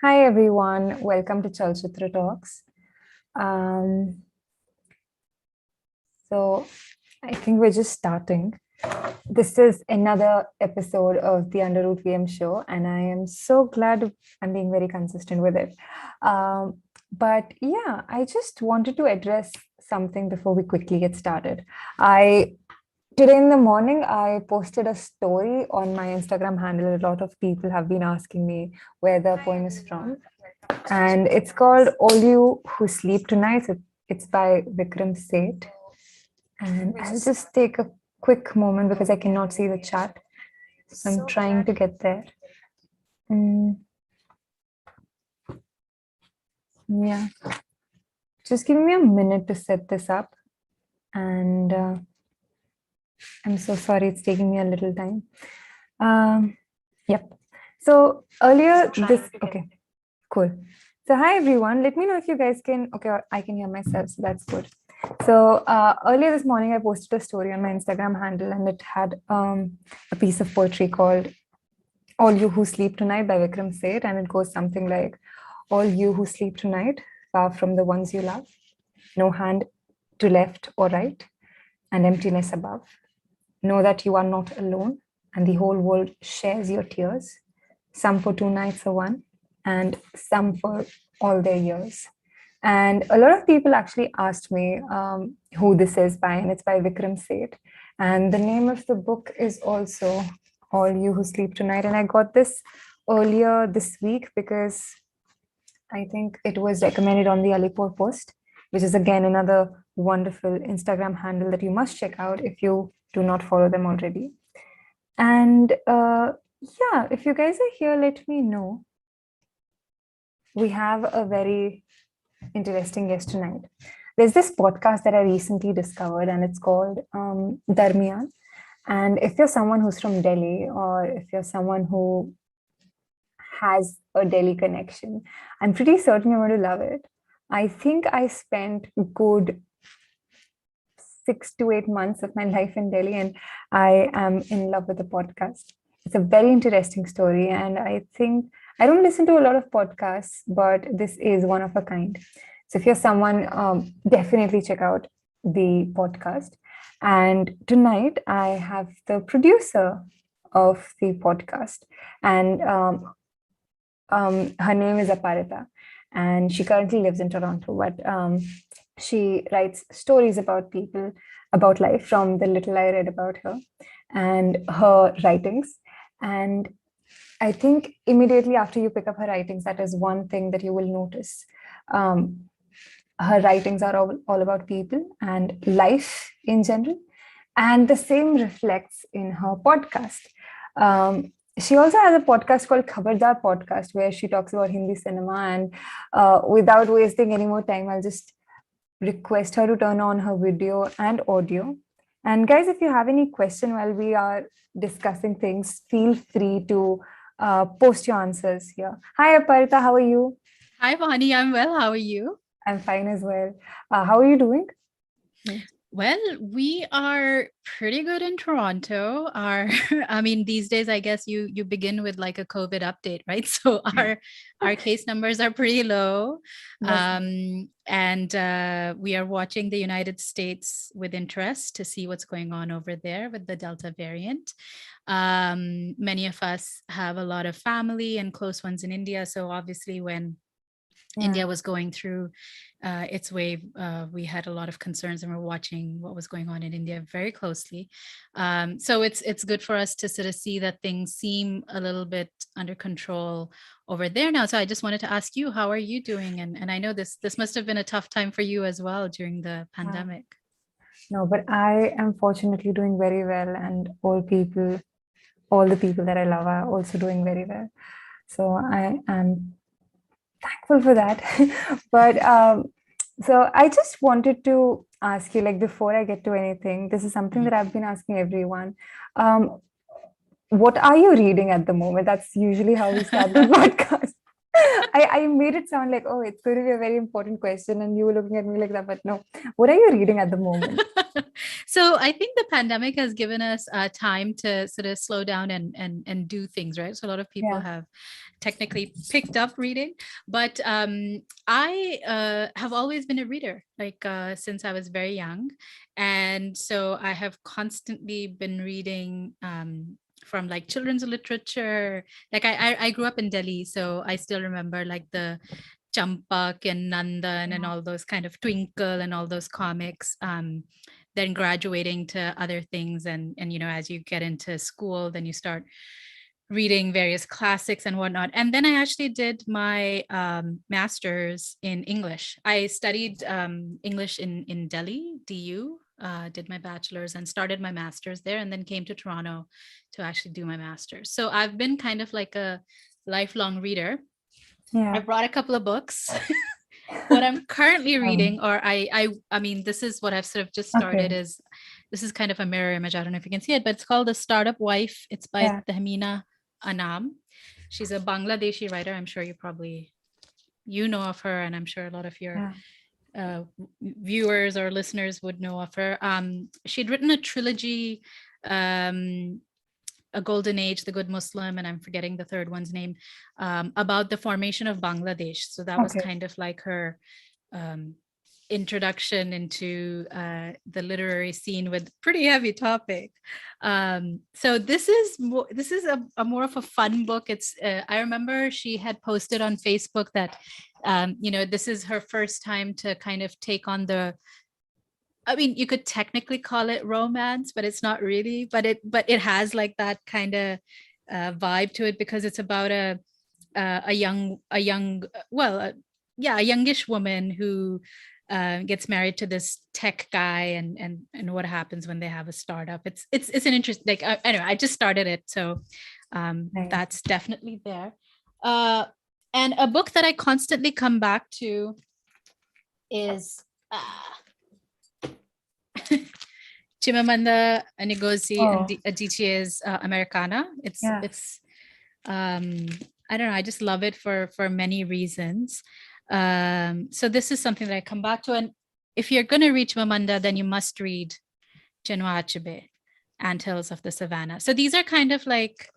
Hi everyone, welcome to Chalchitra Talks. Um, so I think we're just starting. This is another episode of the Underroot VM show, and I am so glad I'm being very consistent with it. But yeah, I just wanted to address something before we quickly get started. I Today in the morning, I posted a story on my Instagram handle. A lot of people have been asking me where the poem is from, and it's called All You Who Sleep Tonight. It's by Vikram Seth. And I'll just take a quick moment because I cannot see the chat. So I'm trying to get there. Mm, yeah. Just give me a minute to set this up. And I'm so sorry it's taking me a little time. Yep. So earlier okay, cool. So hi everyone. Let me know if you guys can, okay, I can hear myself, so that's good. So earlier this morning, I posted a story on my Instagram handle, and it had a piece of poetry called All You Who Sleep Tonight by Vikram Seth. And it goes something like, all you who sleep tonight, far from the ones you love, no hand to left or right, and emptiness above. Know that you are not alone, and the whole world shares your tears, some for 2 nights or one, and some for all their years. And a lot of people actually asked me who this is by, and it's by Vikram Seth. And the name of the book is also All You Who Sleep Tonight. And I got this earlier this week because I think it was recommended on the Alipur Post, which is again another wonderful Instagram handle that you must check out if you do not follow them already. And yeah, if you guys are here, let me know. We have a very interesting guest tonight. There's this podcast that I recently discovered, and it's called Darmiyan. And if you're someone who's from Delhi, or if you're someone who has a Delhi connection, I'm pretty certain you're going to love it. I think I spent good 6 to 8 months of my life in Delhi, and I am in love with the podcast. It's a very interesting story, and I think I don't listen to a lot of podcasts, but this is one of a kind. So if you're someone, definitely check out the podcast. And tonight I have the producer of the podcast, and her name is Aparita, and she currently lives in Toronto, but she writes stories about people, about life from the little I read about her and her writings. And I think immediately after you pick up her writings, that is one thing that you will notice. Her writings are all about people and life in general. And the same reflects in her podcast. She also has a podcast called Khabardar Podcast, where she talks about Hindi cinema. And without wasting any more time, I'll just request her to turn on her video and audio. And guys, if you have any question while we are discussing things, feel free to post your answers here. Hi, Aparita, how are you? Hi, Vani. I'm well. How are you? I'm fine as well. How are you doing? Well, we are pretty good in Toronto. I mean, these days, I guess you begin with like a COVID update, right? So our case numbers are pretty low, Yes. and we are watching the United States with interest to see what's going on over there with the Delta variant. Many of us have a lot of family and close ones in India, so obviously when India was going through its wave, we had a lot of concerns, and we're watching what was going on in India very closely. So it's good for us to sort of see that things seem a little bit under control over there now. So I just wanted to ask you, how are you doing? And I know this must have been a tough time for you as well during the pandemic. No, but I am fortunately doing very well, and all the people that I love are also doing very well. So I am thankful for that. But so I just wanted to ask you, like, before I get to anything, this is something that I've been asking everyone. Um, what are you reading at the moment? That's usually how we start the podcast. I made it sound like, oh, it's going to be a very important question, and you were looking at me like that. But no, what are you reading at the moment? So I think the pandemic has given us time to sort of slow down and do things, right? So a lot of people Yeah. have technically picked up reading, but I have always been a reader, like since I was very young, and so I have constantly been reading. From like children's literature, like I grew up in Delhi, so I still remember like the Champak and Nandan and all those kind of Twinkle and all those comics. Then graduating to other things, and you know, as you get into school, then you start reading various classics and whatnot. And then I actually did my master's in English. I studied English in Delhi, DU. Did my bachelor's and started my master's there, and then came to Toronto to actually do my master's. So I've been kind of like a lifelong reader. I Yeah. brought a couple of books. What I'm currently Um, reading, or I mean, this is what I've sort of just started, okay. is this is kind of a mirror image. I don't know if you can see it, but it's called The Startup Wife. It's by Yeah. Tahmina Anam. She's a Bangladeshi writer. I'm sure you know of her, and I'm sure a lot of your Yeah. viewers or listeners would know of her. She'd written a trilogy, A Golden Age, The Good Muslim, and I'm forgetting the third one's name, about the formation of Bangladesh. So that was Okay. kind of like her um, introduction into the literary scene with pretty heavy topic. So this is a more of a fun book. It's I remember she had posted on Facebook that you know, this is her first time to kind of take on the, I mean, you could technically call it romance, but it's not really. But it has like that kind of vibe to it, because it's about a young well, yeah, a youngish woman who gets married to this tech guy, and what happens when they have a startup. It's an interest. Like anyway, I just started it, so Nice. that's definitely there. Uh, and a book that I constantly come back to is. Chimamanda Ngozi Oh, Adichie's Americana. yeah. It's I don't know, I just love it for many reasons. So this is something that I come back to, and if you're going to read Chimamanda, then you must read Chinua Achebe, Anthills of the Savannah. So these are kind of like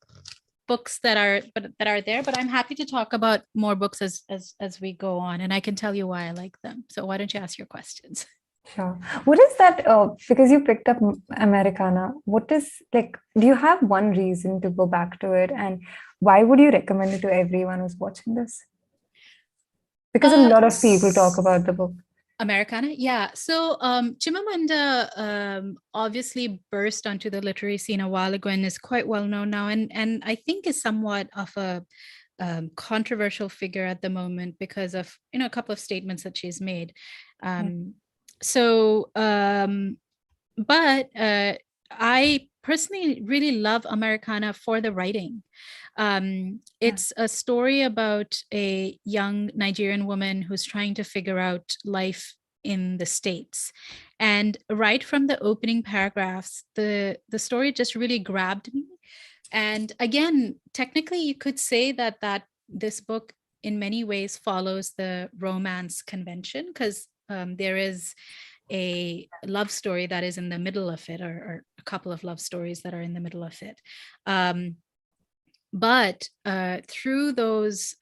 books that are there, but I'm happy to talk about more books as we go on, and I can tell you why I like them. So why don't you ask your questions? Sure. What is that? Because you picked up Americana, what is like, do you have one reason to go back to it? And why would you recommend it to everyone who's watching this? Because a lot of people talk about the book. Americana, yeah. So Chimamanda obviously burst onto the literary scene a while ago and is quite well known now, and I think is somewhat of a controversial figure at the moment because of, you know, a couple of statements that she's made. Yeah. So but I personally really love Americana for the writing. Yeah. It's a story about a young Nigerian woman who's trying to figure out life in the States. And right from the opening paragraphs, the story just really grabbed me. And again, technically, you could say that this book in many ways follows the romance convention, because there is a love story that is in the middle of it, or a couple of love stories that are in the middle of it. But through those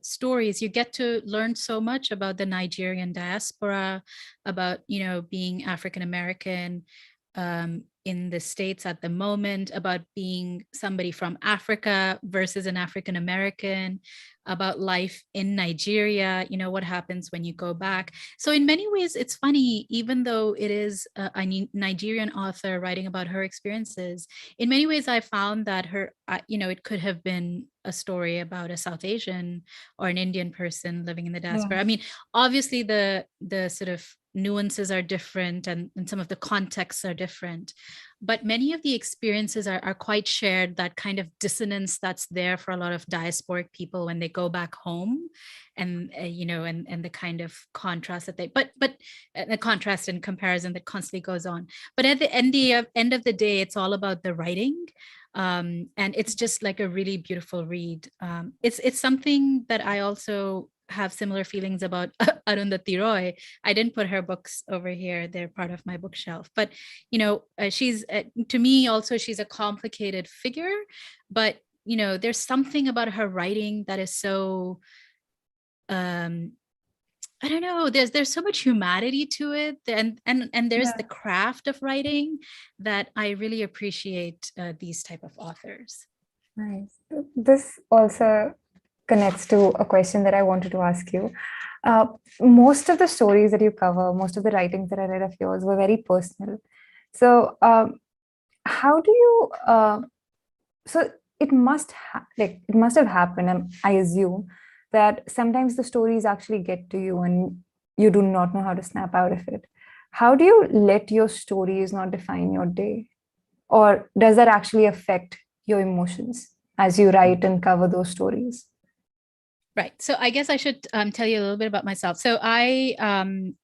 stories, you get to learn so much about the Nigerian diaspora, about, you know, being African American in the States at the moment, about being somebody from Africa versus an African American, about life in Nigeria, you know, what happens when you go back. So in many ways, it's funny, even though it is a Nigerian author writing about her experiences, in many ways, I found that you know, it could have been a story about a South Asian or an Indian person living in the Yeah. diaspora. I mean, obviously the sort of nuances are different, and some of the contexts are different, but many of the experiences are quite shared. That kind of dissonance that's there for a lot of diasporic people when they go back home, and you know, and the kind of contrast that they but the contrast and comparison that constantly goes on. But at the end of the day, it's all about the writing. And it's just like a really beautiful read. It's something that I also have similar feelings about Arundhati Roy. I didn't put her books over here; they're part of my bookshelf. But she's to me also she's a complicated figure, but there's something about her writing that is so um I don't know. There's so much humanity to it, and there's the Yeah. craft of writing that I really appreciate these type of authors. Nice. This also connects to a question that I wanted to ask you. Uh, Most of the stories that you cover, most of the writings that I read of yours were very personal. So, how do you? So it must it must have happened. I assume that sometimes the stories actually get to you, and you do not know how to snap out of it. How do you let your stories not define your day? Or does that actually affect your emotions as you write and cover those stories? Right. So I guess I should tell you a little bit about myself. So I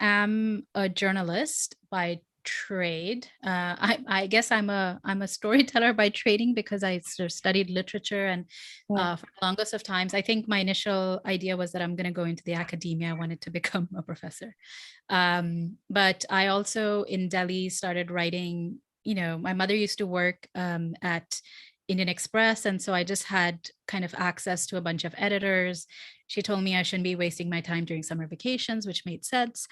am a journalist by trade. I guess I'm a storyteller by trading because I sort of studied literature, and Yeah. for the longest of times, I think my initial idea was that I'm going to go into the academia. I wanted to become a professor. But I also in Delhi started writing. My mother used to work at Indian Express. And so I just had kind of access to a bunch of editors. She told me I shouldn't be wasting my time during summer vacations, which made sense.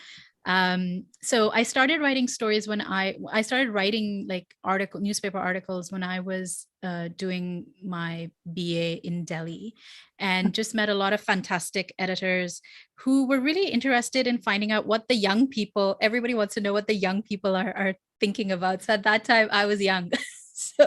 So I started writing stories when I started writing like newspaper articles when I was doing my BA in Delhi, and just met a lot of fantastic editors who were really interested in finding out what the young people, everybody wants to know what the young people are thinking about. So at that time I was young. So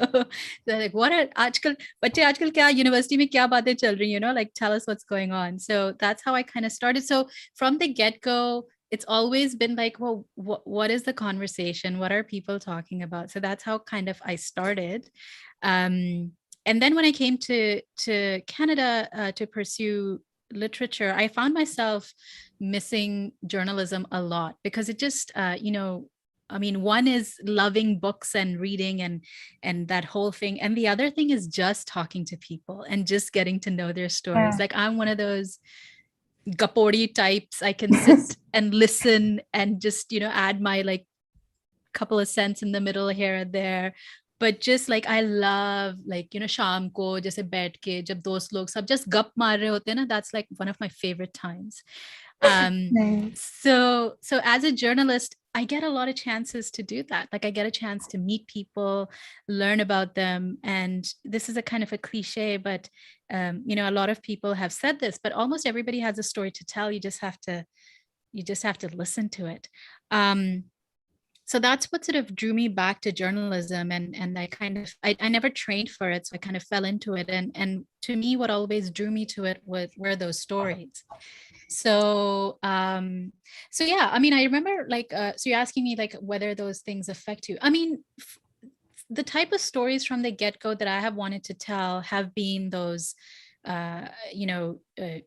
they're like, what are आजकल बच्चे आजकल क्या university में क्या बातें चल रही, like tell us what's going on. So that's how I kind of started. So from the get-go, it's always been like, well, what is the conversation? What are people talking about? So that's how kind of I started. And then when I came to Canada to pursue literature, I found myself missing journalism a lot because it just, I mean, one is loving books and reading and that whole thing, and the other thing is just talking to people and just getting to know their stories. Yeah. Like I'm one of those Gapori types. I can sit and listen and just add my like couple of cents in the middle here and there. But just like I love like शाम को जैसे बैठ के जब दोस्त लोग सब just गप मार रहे होते हैं ना, that's like one of my favorite times. Nice. So as a journalist, I get a lot of chances to do that. Like I get a chance to meet people, learn about them. And this is a kind of a cliche, but a lot of people have said this, but almost everybody has a story to tell. You just have to listen to it. So that's what sort of drew me back to journalism, and I never trained for it, so I kind of fell into it. And to me, what always drew me to it were those stories. So yeah, I mean, I remember like so you're asking me like whether those things affect you. I mean, the type of stories from the get-go that I have wanted to tell have been those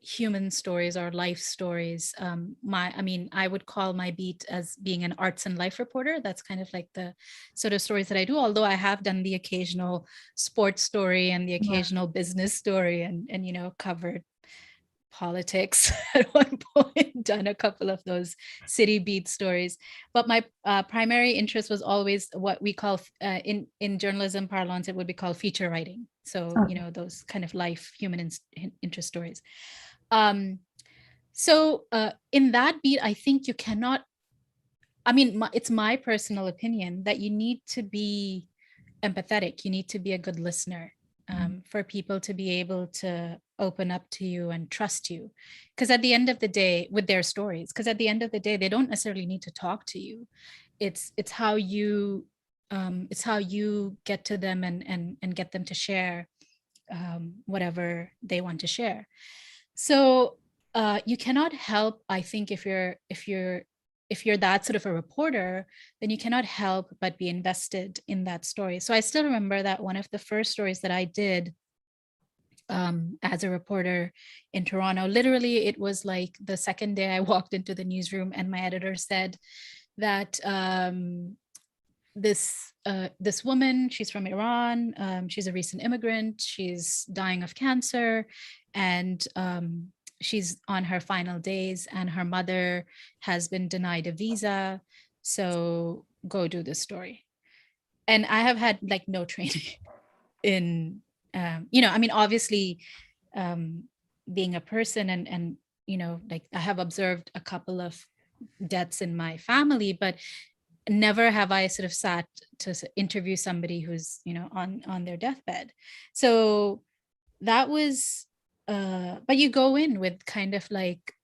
human stories or life stories. I mean, I would call my beat as being an arts and life reporter. That's kind of like the sort of stories that I do, although I have done the occasional sports story and the Yeah. occasional business story, and covered politics at one point, done a couple of those city beat stories. But my primary interest was always what we call in journalism parlance, it would be called feature writing. So Okay. those kind of life human interest stories. So in that beat, I think you cannot, I mean, it's my personal opinion that you need to be empathetic. You need to be a good listener for people to be able to open up to you and trust you. Because at the end of the day, with their stories, because at the end of the day, they don't necessarily need to talk to you. It's how you get to them and get them to share whatever they want to share. So you cannot help, I think, if you're that sort of a reporter, then you cannot help but be invested in that story. So I still remember that one of the first stories that I did as a reporter in Toronto, literally, it was like the second day I walked into the newsroom and my editor said that this woman, she's from Iran. She's a recent immigrant. She's dying of cancer, and she's on her final days, and her mother has been denied a visa. So go do this story. And I have had like no training in, I mean, obviously, being a person, and like I have observed a couple of deaths in my family, but never have I sort of sat to interview somebody who's on their deathbed. So that was but you go in with kind of like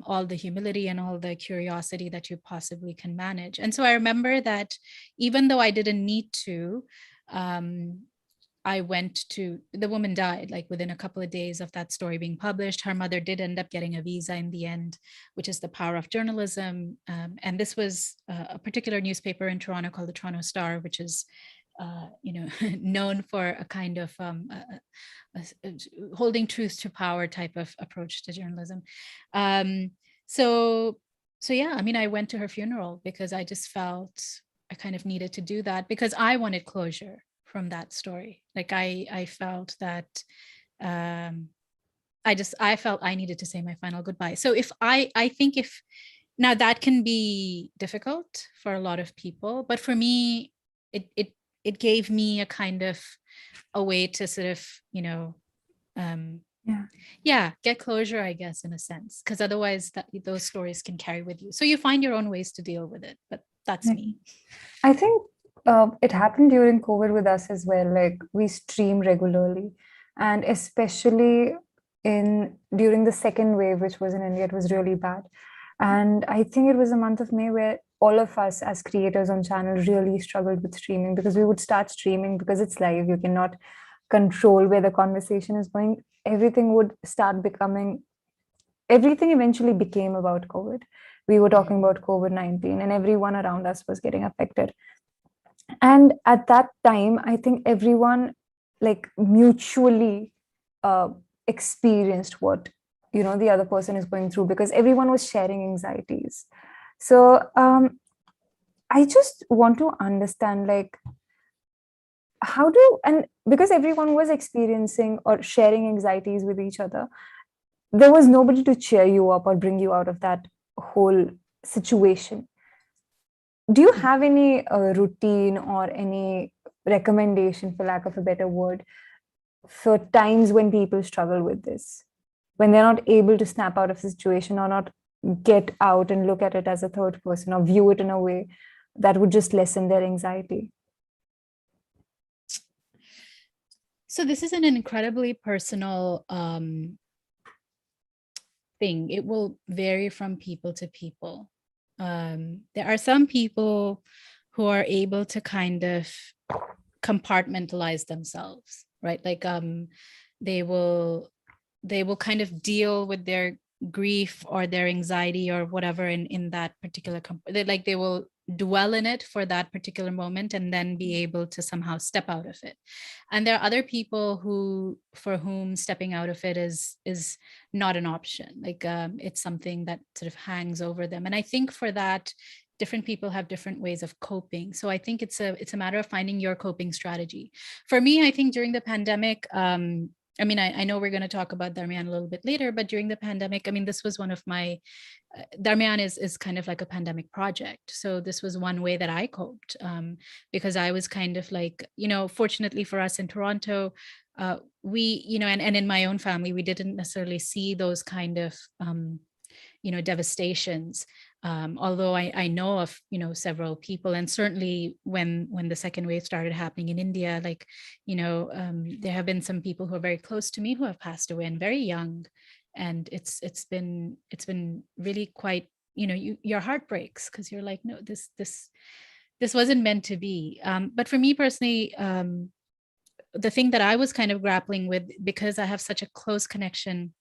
all the humility and all the curiosity that you possibly can manage. And so I remember that even though I didn't need to, um, I went to, the woman died like within a couple of days of that story being published. Her mother did end up getting a visa in the end, which is the power of journalism. And this was a particular newspaper in Toronto called the Toronto Star, which is, known for a kind of holding truth to power type of approach to journalism. Um, so, so yeah, I mean, I went to her funeral because I just felt I kind of needed to do that because I wanted closure from that story. Like I felt that I felt I needed to say my final goodbye. So if I think if now that can be difficult for a lot of people, but for me, it gave me a kind of a way to sort of, get closure, I guess, in a sense, because otherwise those stories can carry with you. So you find your own ways to deal with it, but that's me. I think it happened during COVID with us as well. Like we stream regularly, and especially during the second wave, which was in India, it was really bad. And I think it was the month of May where all of us as creators on channel really struggled with streaming because we would start streaming because it's live. You cannot control where the conversation is going. Everything eventually became about COVID. We were talking about COVID-19 and everyone around us was getting affected. And at that time, I think everyone like mutually experienced what the other person is going through because everyone was sharing anxieties. So I just want to understand like and because everyone was experiencing or sharing anxieties with each other, there was nobody to cheer you up or bring you out of that whole situation. Do you have any routine or any recommendation, for lack of a better word, for times when people struggle with this, when they're not able to snap out of the situation or not get out and look at it as a third person or view it in a way that would just lessen their anxiety? So this is an incredibly personal thing. It will vary from people to people. There are some people who are able to kind of compartmentalize themselves, right? Like they will kind of deal with their grief or their anxiety or whatever in that particular they will dwell in it for that particular moment and then be able to somehow step out of it. And there are other people for whom stepping out of it is not an option. Like it's something that sort of hangs over them. And I think for that, different people have different ways of coping. So I think it's a matter of finding your coping strategy. For me, I think during the pandemic, I mean, I know we're going to talk about Darmian a little bit later, but during the pandemic, I mean, this was one of my, Darmian is kind of like a pandemic project. So this was one way that I coped because I was kind of like, fortunately for us in Toronto, we, and in my own family, we didn't necessarily see those kind of, devastations. Although I know of several people, and certainly when the second wave started happening in India, like there have been some people who are very close to me who have passed away and very young, and it's been really quite your heart breaks because you're like, no, this wasn't meant to be. But for me personally, the thing that I was kind of grappling with, because I have such a close connection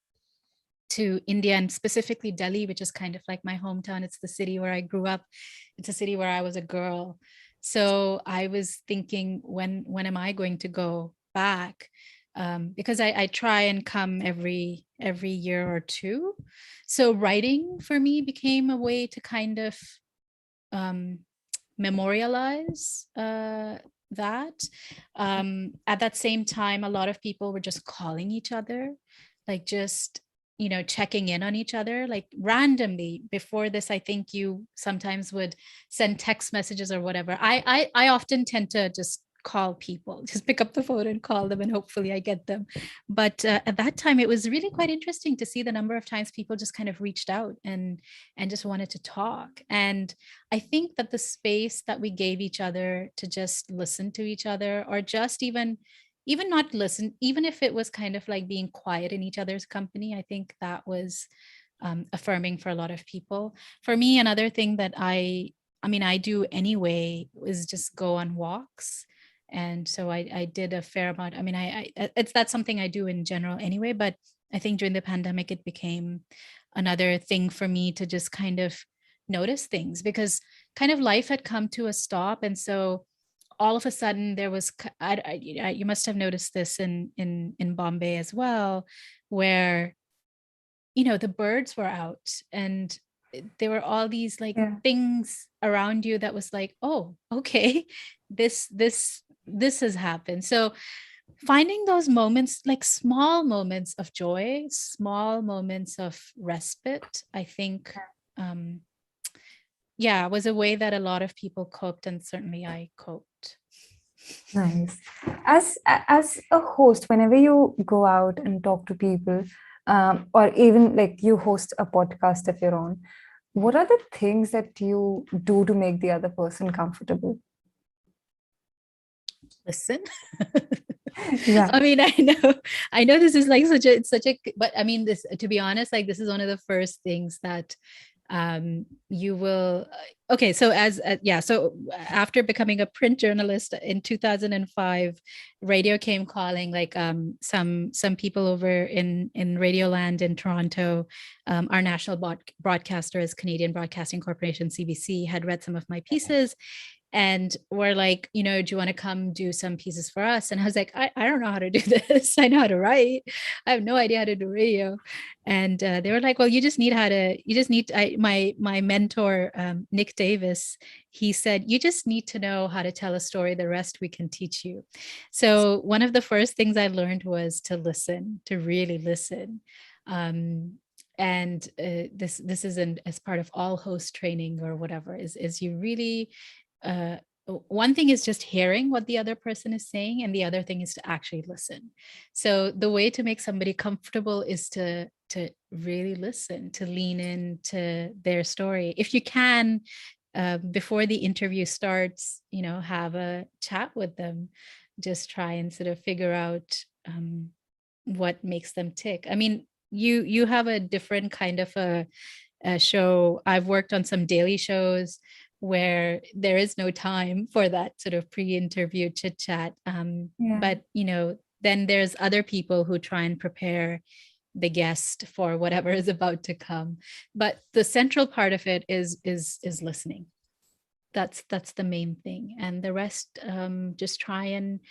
to India and specifically Delhi, which is kind of like my hometown. It's the city where I grew up. It's a city where I was a girl. So I was thinking, when am I going to go back? Because I try and come every year or two. So writing for me became a way to kind of memorialize that. At that same time, a lot of people were just calling each other, like just, you know, checking in on each other, like randomly. Before this, I think you sometimes would send text messages or whatever. I often tend to just call people, just pick up the phone and call them, and hopefully I get them. But at that time, it was really quite interesting to see the number of times people just kind of reached out and just wanted to talk. And I think that the space that we gave each other to just listen to each other, or just even not listen, even if it was kind of like being quiet in each other's company, I think that was affirming for a lot of people. For me, another thing that I mean, I do anyway is just go on walks. And so I did a fair amount. I mean, it's that's something I do in general anyway, but I think during the pandemic, it became another thing for me to just kind of notice things, because kind of life had come to a stop. And so all of a sudden there was, you must have noticed this in Bombay as well, where, you know, the birds were out, and there were all these like Yeah. things around you that was like, oh, okay, this has happened. So finding those moments, like small moments of joy, small moments of respite, I think, um yeah, was a way that a lot of people coped, and certainly I coped. Nice. As a host, whenever you go out and talk to people, or even like you host a podcast of your own, what are the things that you do to make the other person comfortable? Listen. Yeah. I mean, I know this is like such a, but I mean, this, to be honest, like this is one of the first things that you will, okay, so as yeah, so after becoming a print journalist in 2005, radio came calling, like some people over in Radioland in Toronto. Our national broadcaster is Canadian Broadcasting Corporation, CBC, had read some of my pieces and were like, you know, do you want to come do some pieces for us? And I was like, I don't know how to do this. I know how to write. I have no idea how to do radio. And they were like, well, you just need my mentor, Nick Davis, he said, you just need to know how to tell a story. The rest we can teach you. So one of the first things I learned was to listen, to really listen. And this isn't as part of all host training or whatever, is you really, uh, one thing is just hearing what the other person is saying, and the other thing is to actually listen. So the way to make somebody comfortable is to really listen, to lean into their story. If you can, before the interview starts, you know, have a chat with them. Just try and sort of figure out what makes them tick. I mean, you have a different kind of a show. I've worked on some daily shows where there is no time for that sort of pre-interview chit chat. Yeah. But you know, then there's other people who try and prepare the guest for whatever is about to come. But the central part of it is listening. That's the main thing, and the rest, just try and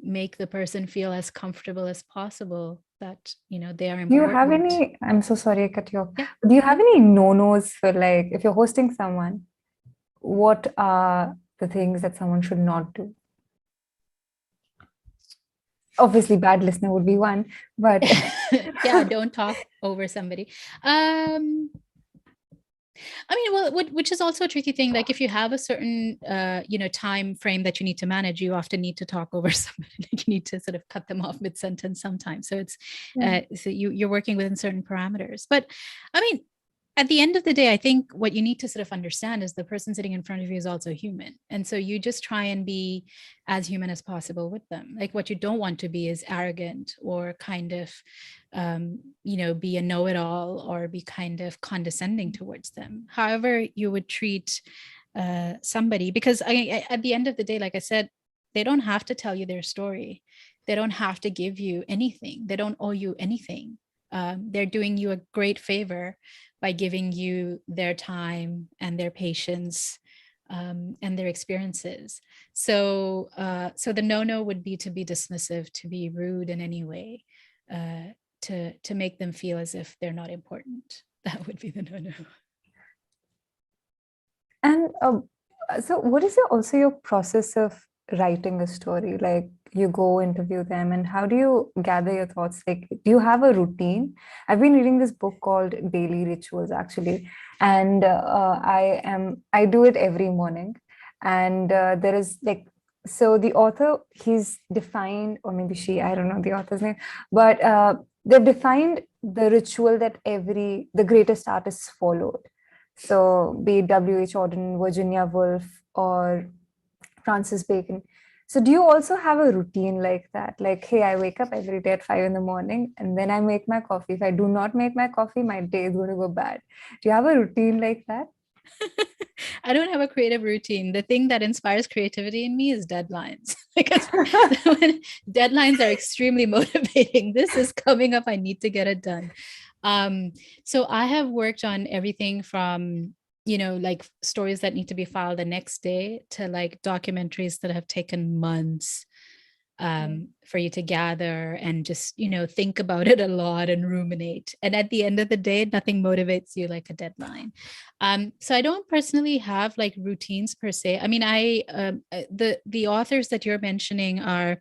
make the person feel as comfortable as possible that, you know, they are Do you have important. any, I'm so sorry I cut you off. Yeah. Do you have any no-nos for, like, if you're hosting someone, what are the things that someone should not do? Obviously, bad listener would be one, but Yeah, don't talk over somebody. I mean, well, which is also a tricky thing. Like if you have a certain, you know, time frame that you need to manage, you often need to talk over somebody. Like you need to sort of cut them off mid sentence sometimes. So it's, yeah. so you're working within certain parameters. But I mean, at the end of the day, I think what you need to sort of understand is the person sitting in front of you is also human. And so you just try and be as human as possible with them. Like what you don't want to be is arrogant or kind of, you know, be a know-it-all or be kind of condescending towards them. However you would treat somebody, because at the end of the day, like I said, they don't have to tell you their story. They don't have to give you anything. They don't owe you anything. They're doing you a great favor by giving you their time and their patience, and their experiences. So, so the no would be to be dismissive, to be rude in any way, to make them feel as if they're not important. That would be the no. And So what is your process of writing a story? Like you go interview them, and how do you gather your thoughts? Like, do you have a routine? I've been reading this book called Daily Rituals actually, and I do it every morning. And there is like, so the author, he's defined, or maybe she, I don't know the author's name, but they've defined the ritual that the greatest artists followed. So, be it W.H. Auden, Virginia Woolf, or Francis Bacon. So, do you also have a routine like that? Like, hey, I wake up every day at 5 in the morning and then I make my coffee. If I do not make my coffee, my day is going to go bad. Do you have a routine like that? I don't have a creative routine. The thing that inspires creativity in me is deadlines. Because when deadlines are extremely motivating, this is coming up, I need to get it done. So I have worked on everything from, like stories that need to be filed the next day to like documentaries that have taken months for you to gather and just, think about it a lot and ruminate. And at the end of the day, nothing motivates you like a deadline. So I don't personally have like routines per se. I mean, the authors that you're mentioning are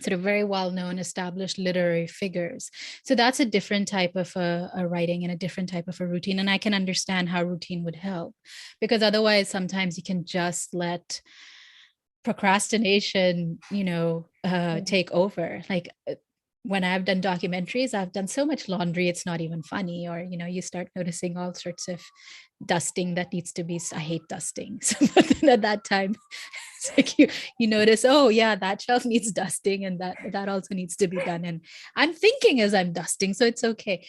sort of very well-known established literary figures, so that's a different type of a writing and a different type of a routine, and I can understand how routine would help, because otherwise sometimes you can just let procrastination take over. Like when I've done documentaries, I've done so much laundry, it's not even funny. Or, you start noticing all sorts of dusting that needs to be, I hate dusting. So but then at that time, it's like you notice, oh yeah, that shelf needs dusting and that also needs to be done. And I'm thinking as I'm dusting, so it's okay.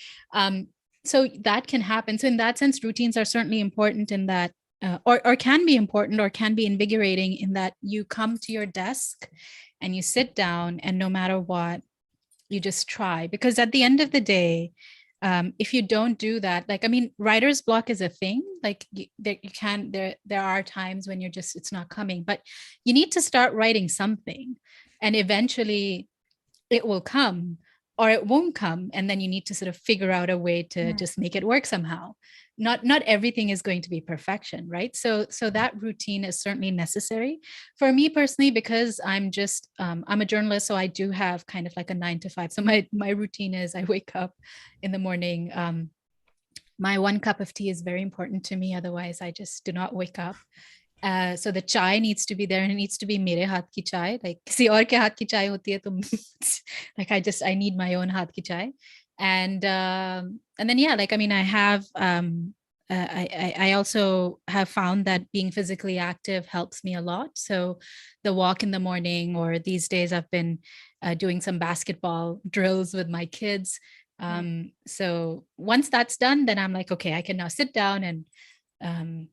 So that can happen. So in that sense, routines are certainly important in that, or can be important or can be invigorating in that you come to your desk and you sit down, and no matter what, you just try. Because at the end of the day, if you don't do that, like, I mean, writer's block is a thing. Like there are times when it's not coming, but you need to start writing something, and eventually it will come or it won't come, and then you need to sort of figure out a way to just make it work somehow. Not everything is going to be perfection, right? So that routine is certainly necessary for me personally, because I'm a journalist, so I do have kind of like a 9 to 5. So my routine is I wake up in the morning. My 1 cup of tea is very important to me, otherwise I just do not wake up. So the chai needs to be there, and it needs to be mere haath ki chai. Like किसी और के हाथ की चाय होती है तो like I need my own haath ki chai. And then yeah, like, I mean, I also have found that being physically active helps me a lot. So the walk in the morning, or these days I've been doing some basketball drills with my kids. So once that's done, then I'm like, okay, I can now sit down and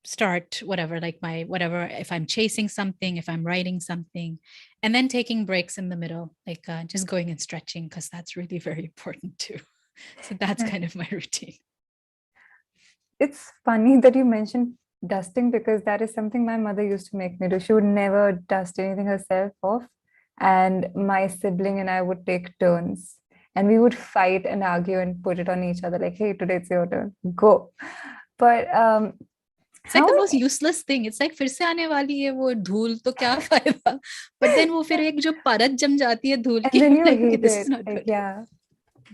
start whatever, like my whatever, if I'm chasing something, if I'm writing something, and then taking breaks in the middle, like just going and stretching, because that's really very important too. So that's kind of my routine. It's funny that you mentioned dusting, because that is something my mother used to make me do. She would never dust anything herself off. And my sibling and I would take turns, and we would fight and argue and put it on each other, like, hey, today it's your turn, go. But It's like the most useless thing. It's like फिर से आने वाली है वो धूल तो क्या फायदा. But then वो फिर एक जो परत जम जाती है धूल की, and then you like, hate this it. is not Like, good. yeah,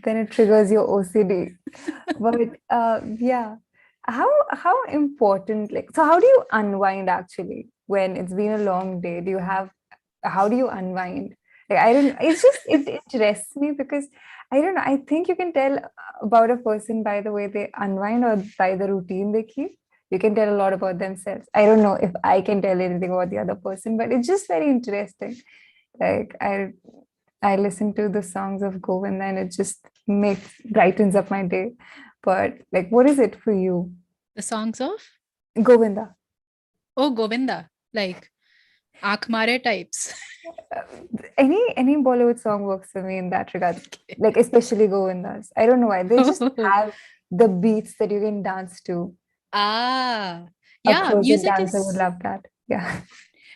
then it triggers your OCD. But yeah, how important, like, so how do you unwind actually when it's been a long day? How do you unwind? Like, I don't, it's just, it interests me, because I don't know, I think you can tell about a person by the way they unwind, or by the routine they keep. You can tell a lot about themselves. I don't know if I can tell anything about the other person, but it's just very interesting. Like, I listen to the songs of Govinda, and it just brightens up my day. But like, what is it for you? The songs of Govinda. Oh, Govinda, like aankh mare types. Uh, any Bollywood song works for me in that regard. Like, especially Govindas. I don't know why. They just have the beats that you can dance to. A Yeah, closet dancer would love that. Yeah.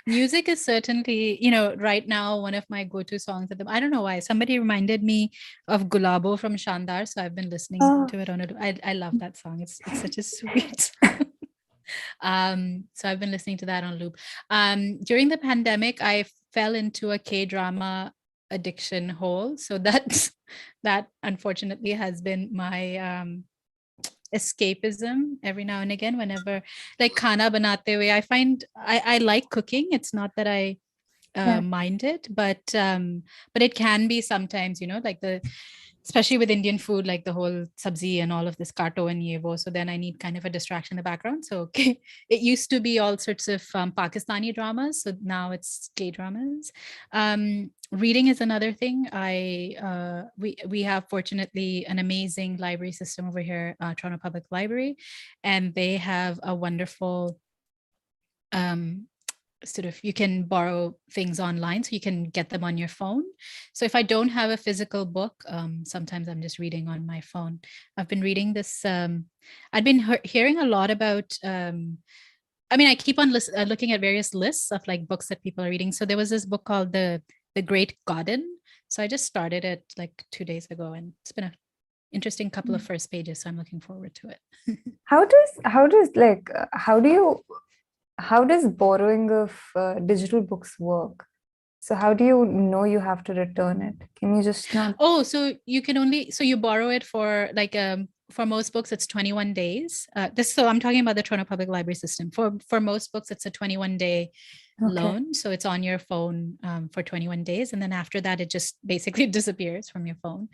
music is certainly, right now one of my go-to songs at I don't know why. Somebody reminded me of Gulabo from Shandar, so I've been listening Oh, to it on it. I love that song. It's such a sweet. So I've been listening to that on loop. During the pandemic, I fell into a K-drama addiction hole. So that unfortunately has been my escapism every now and again. Whenever like khana banate hue, I like cooking. It's not that I Yeah. mind it, but it can be sometimes, like especially with Indian food, like the whole sabzi and all of this kato and yevo. So then I need kind of a distraction in the background. So okay, it used to be all sorts of Pakistani dramas. So now it's K dramas. Reading is another thing. We have fortunately an amazing library system over here, Toronto Public Library, and they have a wonderful sort of, you can borrow things online, so you can get them on your phone. So if I don't have a physical book, sometimes I'm just reading on my phone. I've been reading this, I've been hearing a lot about, I keep on looking at various lists of like books that people are reading. So there was this book called the Great Godden. So I just started it like 2 days ago, and it's been an interesting couple of first pages. So I'm looking forward to it. How does borrowing of digital books work? So how do you know you have to return it? Can you just not? Oh, so you borrow it for like for most books it's 21 days. So I'm talking about the Toronto Public Library system. For most books it's a 21-day Okay. loan, so it's on your phone for 21 days, and then after that it just basically disappears from your phone,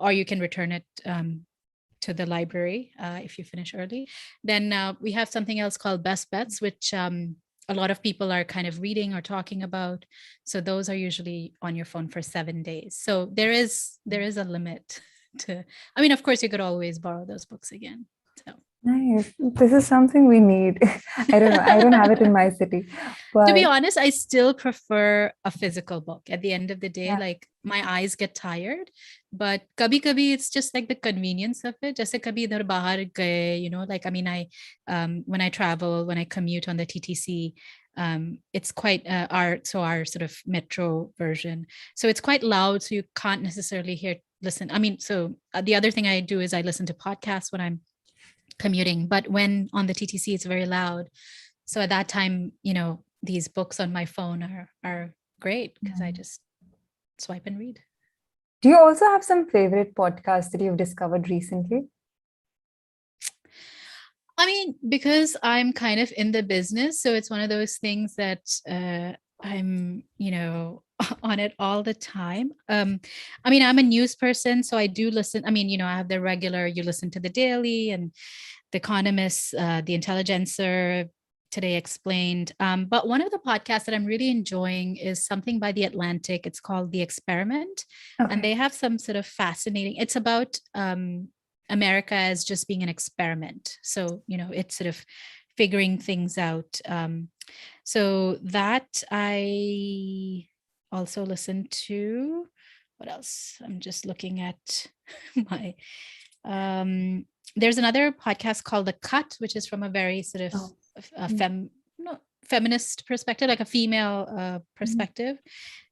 or you can return it to the library if you finish early. Then we have something else called Best Bets, which a lot of people are kind of reading or talking about. So those are usually on your phone for 7 days. So there is a limit to, of course you could always borrow those books again. So Nice. This is something we need. I don't know. I don't have it in my city, to be but honest, I still prefer a physical book. At the end of the day, yeah. like my eyes get tired, but kabhi kabhi it's just like the convenience of it. Jaise kabhi idhar bahar gaye, like when I travel, when I commute on the TTC, it's quite our sort of metro version. So it's quite loud, so you can't necessarily listen. The other thing I do is I listen to podcasts when I'm commuting, but when on the TTC it's very loud. So at that time, these books on my phone are great because I just swipe and read. Do you also have some favorite podcasts that you've discovered recently? Because I'm kind of in the business, so it's one of those things that I'm, on it all the time. I'm a news person, so I do listen. I have the regular, you listen to the Daily and The Economist, The Intelligencer, Today Explained. But one of the podcasts that I'm really enjoying is something by The Atlantic. It's called The Experiment. Okay. And they have some sort of fascinating, it's about America as just being an experiment. So, it's sort of figuring things out. So that I also listen to. What else? I'm just looking at my there's another podcast called The Cut, which is from a very sort of feminist perspective, like a female perspective.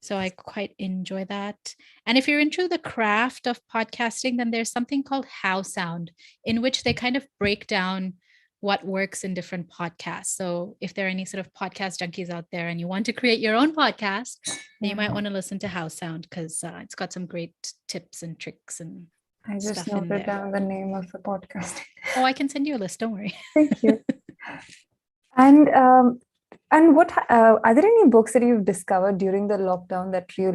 So I quite enjoy that. And if you're into the craft of podcasting, then there's something called How Sound, in which they kind of break down what works in different podcasts. So if there are any sort of podcast junkies out there and you want to create your own podcast, then you might want to listen to How Sound, because it's got some great tips and tricks and I just stuff in noted there. down the name of the podcast. Oh, I can send you a list. Don't worry. Thank you. And what are there any books that you've discovered during the lockdown that you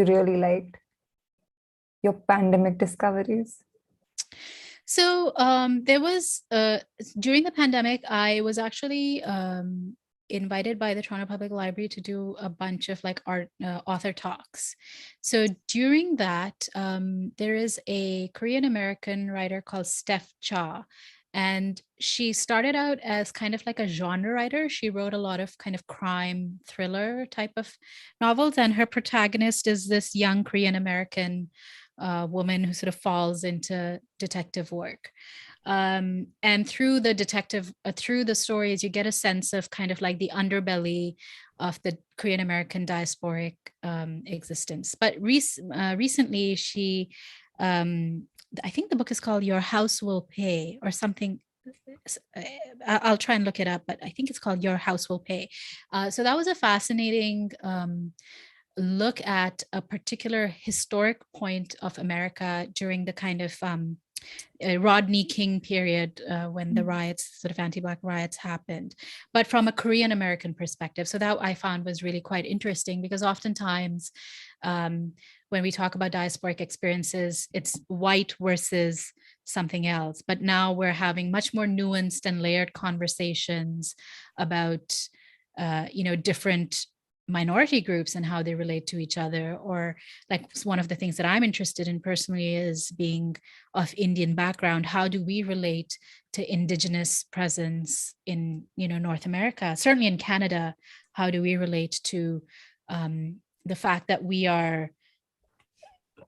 really liked? Your pandemic discoveries? So there was during the pandemic, I was actually invited by the Toronto Public Library to do a bunch of like author talks. So during that, there is a Korean American writer called Steph Cha. And she started out as kind of like a genre writer. She wrote a lot of kind of crime thriller type of novels. And her protagonist is this young Korean American woman who sort of falls into detective work. And through the stories, you get a sense of kind of like the underbelly of the Korean American diasporic existence. But recently, she, I think the book is called Your House Will Pay or something I'll try and look it up, but I think it's called Your House Will Pay. So that was a fascinating look at a particular historic point of America during the kind of Rodney King period when the riots, sort of anti-Black riots happened, but from a Korean American perspective. So that I found was really quite interesting, because oftentimes when we talk about diasporic experiences, it's white versus something else. But now we're having much more nuanced and layered conversations about, different minority groups and how they relate to each other. Or like one of the things that I'm interested in personally is being of Indian background. How do we relate to Indigenous presence in, North America? Certainly in Canada, how do we relate to the fact that we are,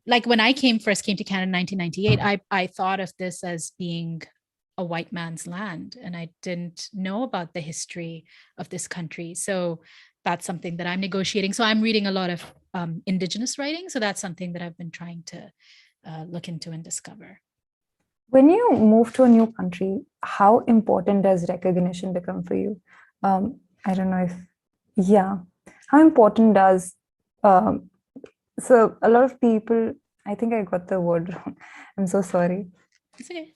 like when I first came to Canada in 1998, I thought of this as being a white man's land, and I didn't know about the history of this country. So that's something that I'm negotiating. So I'm reading a lot of Indigenous writing. So that's something that I've been trying to look into and discover. When you move to a new country, how important does recognition become for you? I don't know if, yeah, how important does, so a lot of people, I think I got the word wrong. I'm so sorry. It's okay.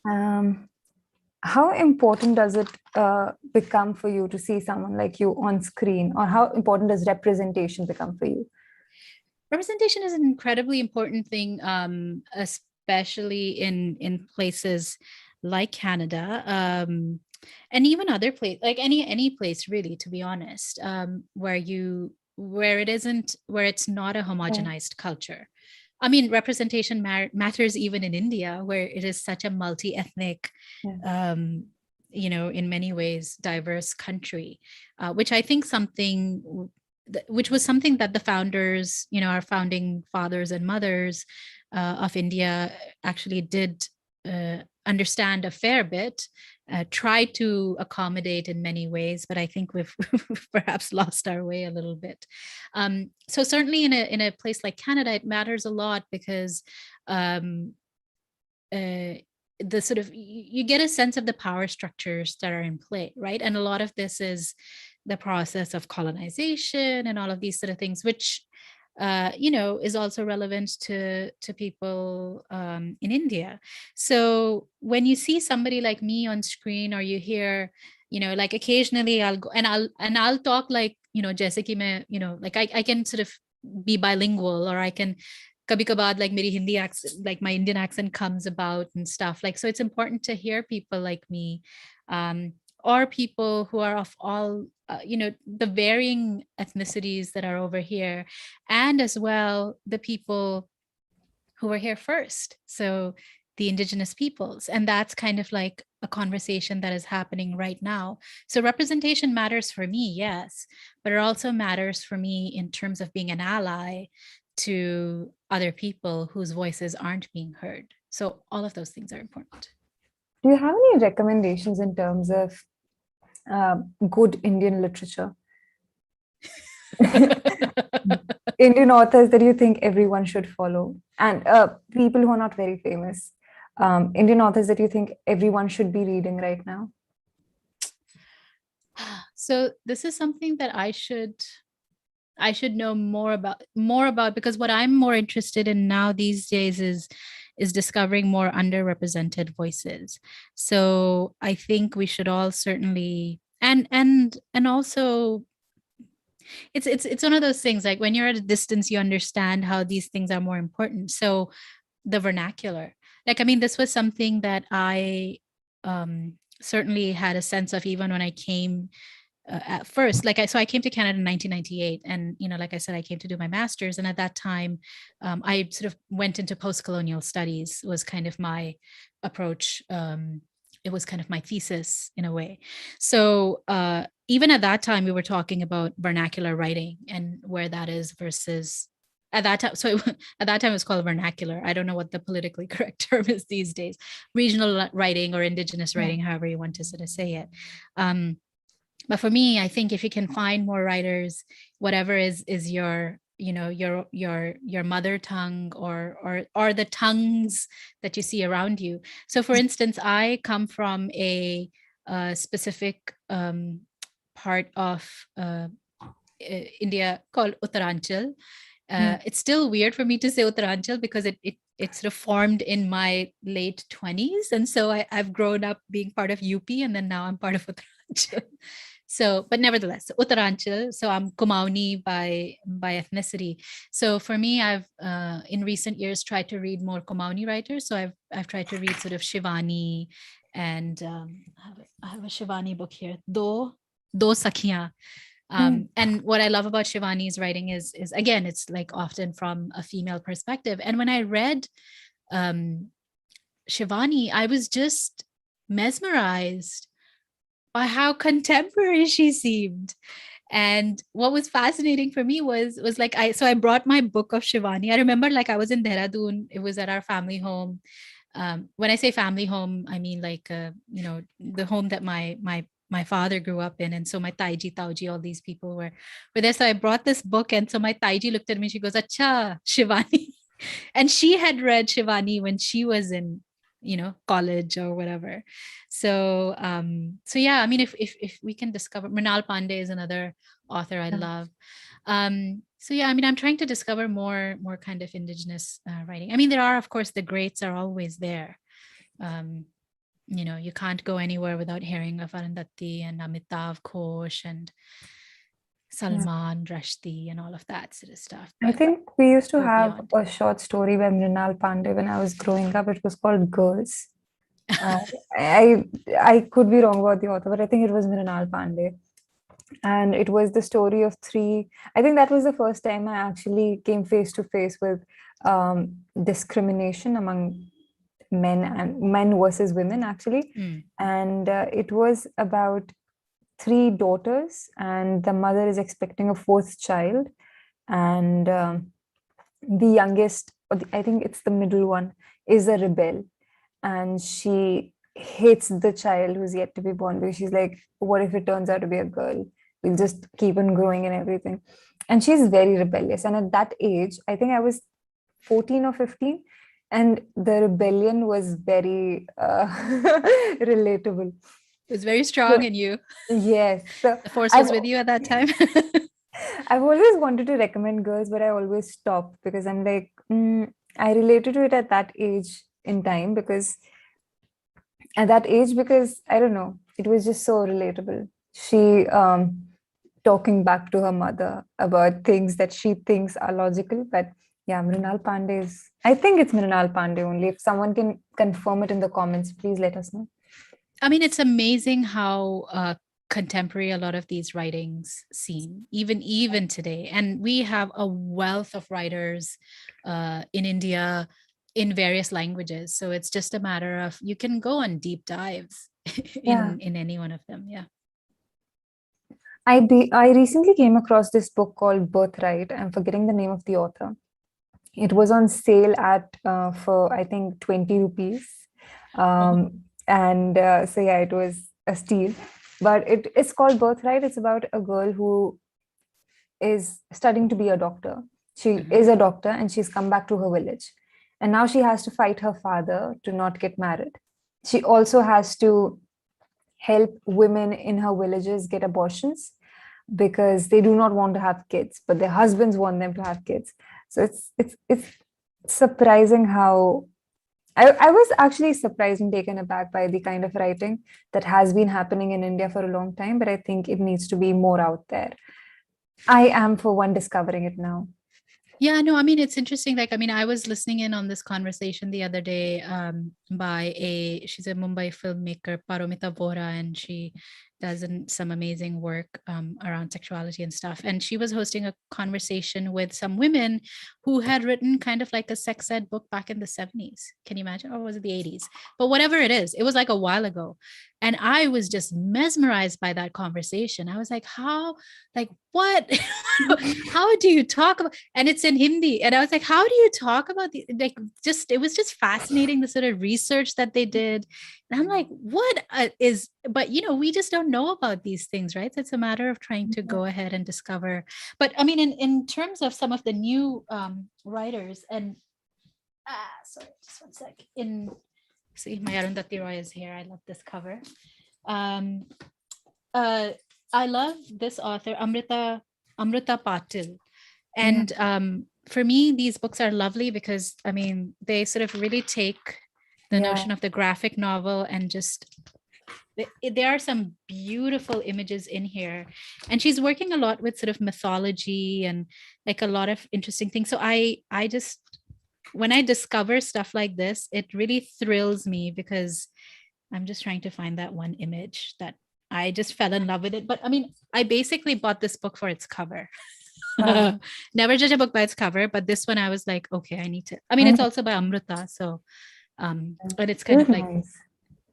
How important does it become for you to see someone like you on screen, or how important does representation become for you? Representation is an incredibly important thing, especially in places like Canada, and even other places, like any place really, to be honest, where it's not a homogenized culture. I mean, representation matters even in India, where it is such a multi-ethnic, in many ways diverse country, which I think which was something that the founders, our founding fathers and mothers of India actually did understand a fair bit, tried to accommodate in many ways, but I think we've perhaps lost our way a little bit. So certainly in a place like Canada, it matters a lot, because the sort of, you get a sense of the power structures that are in play, right? And a lot of this is the process of colonization and all of these sort of things, which is also relevant to people in India. So when you see somebody like me on screen, or you hear, like occasionally I'll go and I'll talk like, Jessica, like I can sort of be bilingual, or I can kabhi kabad, like meri Hindi accent, like my Indian accent comes about and stuff. Like, so it's important to hear people like me, or people who are of all, the varying ethnicities that are over here, and as well the people who were here first. So the Indigenous peoples. And that's kind of like a conversation that is happening right now. So representation matters for me, yes, but it also matters for me in terms of being an ally to other people whose voices aren't being heard. So all of those things are important. Do you have any recommendations in terms of good Indian literature? Indian authors that you think everyone should follow, and people who are not very famous. Indian authors that you think everyone should be reading right now? So this is something that I should know more about, because what I'm more interested in now these days is discovering more underrepresented voices. So I think we should all certainly, and also it's one of those things, like when you're at a distance, you understand how these things are more important. So the vernacular, like, I mean, this was something that I certainly had a sense of even when I came at first. So I came to Canada in 1998, and like I said, I came to do my master's, and at that time I sort of went into post-colonial studies, was kind of my approach. It was kind of my thesis in a way. So even at that time, we were talking about vernacular writing and where that is versus at that time. So at that time it was called vernacular. I don't know what the politically correct term is these days. Regional writing or Indigenous writing, however you want to sort of say it. But for me, I think if you can find more writers, whatever is your your mother tongue, or the tongues that you see around you. So for instance, I come from a a specific part of India called Uttaranchal. It's still weird for me to say Uttaranchal because it's sort of formed in my late 20s. And so I've grown up being part of UP, and then now I'm part of Uttaranchal. So, but nevertheless, Uttaranchal. So I'm Kumaoni by ethnicity. So for me, I've in recent years tried to read more Kumaoni writers. So I've tried to read sort of Shivani, and I have a Shivani book here, Do Sakhiyan. And what I love about Shivani's writing is again, it's like often from a female perspective. And when I read Shivani, I was just mesmerized by how contemporary she seemed. And what was fascinating for me was like I brought my book of Shivani. I remember like I was in Dehradun. It was at our family home. When I say family home, I mean like the home that my father grew up in. And so my Taiji, Tauji, all these people were there. So I brought this book, and so my Taiji looked at me. She goes, "Acha, Shivani," and she had read Shivani when she was in college or whatever. So yeah, I mean, if we can discover, Mrinal Pandey is another author I love. So yeah, I mean, I'm trying to discover more kind of indigenous writing. I mean, there are, of course, the greats are always there. You can't go anywhere without hearing of Arundhati and Amitav Ghosh and Salman Rushdie and all of that sort of stuff. I think we used to go have beyond. a short story by Mrinal Pandey when I was growing up. It was called Girls. I could be wrong about the author, but I think it was Mrinal Pandey. And it was the story of three. I think that was the first time I actually came face to face with discrimination among men versus women, actually. And it was about three daughters, and the mother is expecting a fourth child. And the youngest, I think it's the middle one, is a rebel. And she hates the child who's yet to be born because she's like, what if it turns out to be a girl? We'll just keep on growing and everything. And she's very rebellious. And at that age, I think I was 14 or 15. And the rebellion was very relatable. It was very strong in you. Yes. So the force was with you at that time. I've always wanted to recommend Girls, but I always stopped because I'm like, I related to it at that age in time because I don't know, it was just so relatable. She talking back to her mother about things that she thinks are logical, but yeah, Mrinal Pandey I think it's Mrinal Pandey only. If someone can confirm it in the comments, please let us know. I mean, it's amazing how contemporary a lot of these writings seem, even today. And we have a wealth of writers in India in various languages. So it's just a matter of, you can go on deep dives in any one of them. Yeah. I recently came across this book called Birthright. I'm forgetting the name of the author. It was on sale at for I think 20 rupees. And so yeah, it was a steal. But it's called Birthright. It's about a girl who is studying to be a doctor. She is a doctor and she's come back to her village. And now she has to fight her father to not get married. She also has to help women in her villages get abortions because they do not want to have kids, but their husbands want them to have kids. So it's surprising how I was actually surprised and taken aback by the kind of writing that has been happening in India for a long time, but I think it needs to be more out there. I am, for one, discovering it now. Yeah, no, I mean, it's interesting. Like, I mean, I was listening in on this conversation the other day she's a Mumbai filmmaker, Paromita Vohra, and she does some amazing work around sexuality and stuff. And she was hosting a conversation with some women who had written kind of like a sex ed book back in the 70s. Can you imagine? Or was it the 80s? But whatever it is, it was like a while ago. And I was just mesmerized by that conversation. I was like, what? How do you talk about, and it's in Hindi. And I was like, how do you talk about the, like, just, it was just fascinating, the sort of research that they did. And I'm like, but we just don't know about these things, right? So it's a matter of trying to go ahead and discover. But I mean, in terms of some of the new writers, and sorry, just one sec. See, my Arundhati Roy is here. I love this cover. Um, I love this author, Amrita Patil. And for me, these books are lovely because, I mean, they sort of really take the Yeah. notion of the graphic novel and just there are some beautiful images in here, and she's working a lot with sort of mythology and like a lot of interesting things. So I just, when I discover stuff like this, it really thrills me because I'm just trying to find that one image that I just fell in love with it. But I mean, I basically bought this book for its cover. Wow. Never judge a book by its cover, but this one I was like, okay, I need to. I mean, it's also by Amrita, so but it's kind It of was like nice.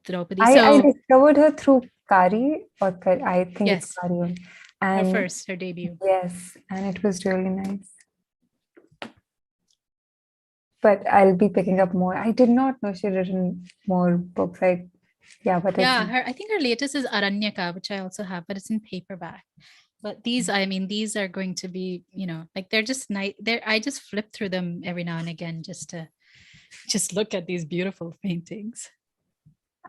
Draupadi. I So discovered her through Kari, or I think it's yes, Kari only. her And first, her debut. yes, and it was really nice. But I'll be picking up more. I did not know she'd written more books. But Yeah, her, I think her latest is Aranyaka, which I also have, but it's in paperback. But these, I mean, these are going to be, you know, like they're just nice. They're, I just flip through them every now and again just to just look at these beautiful paintings.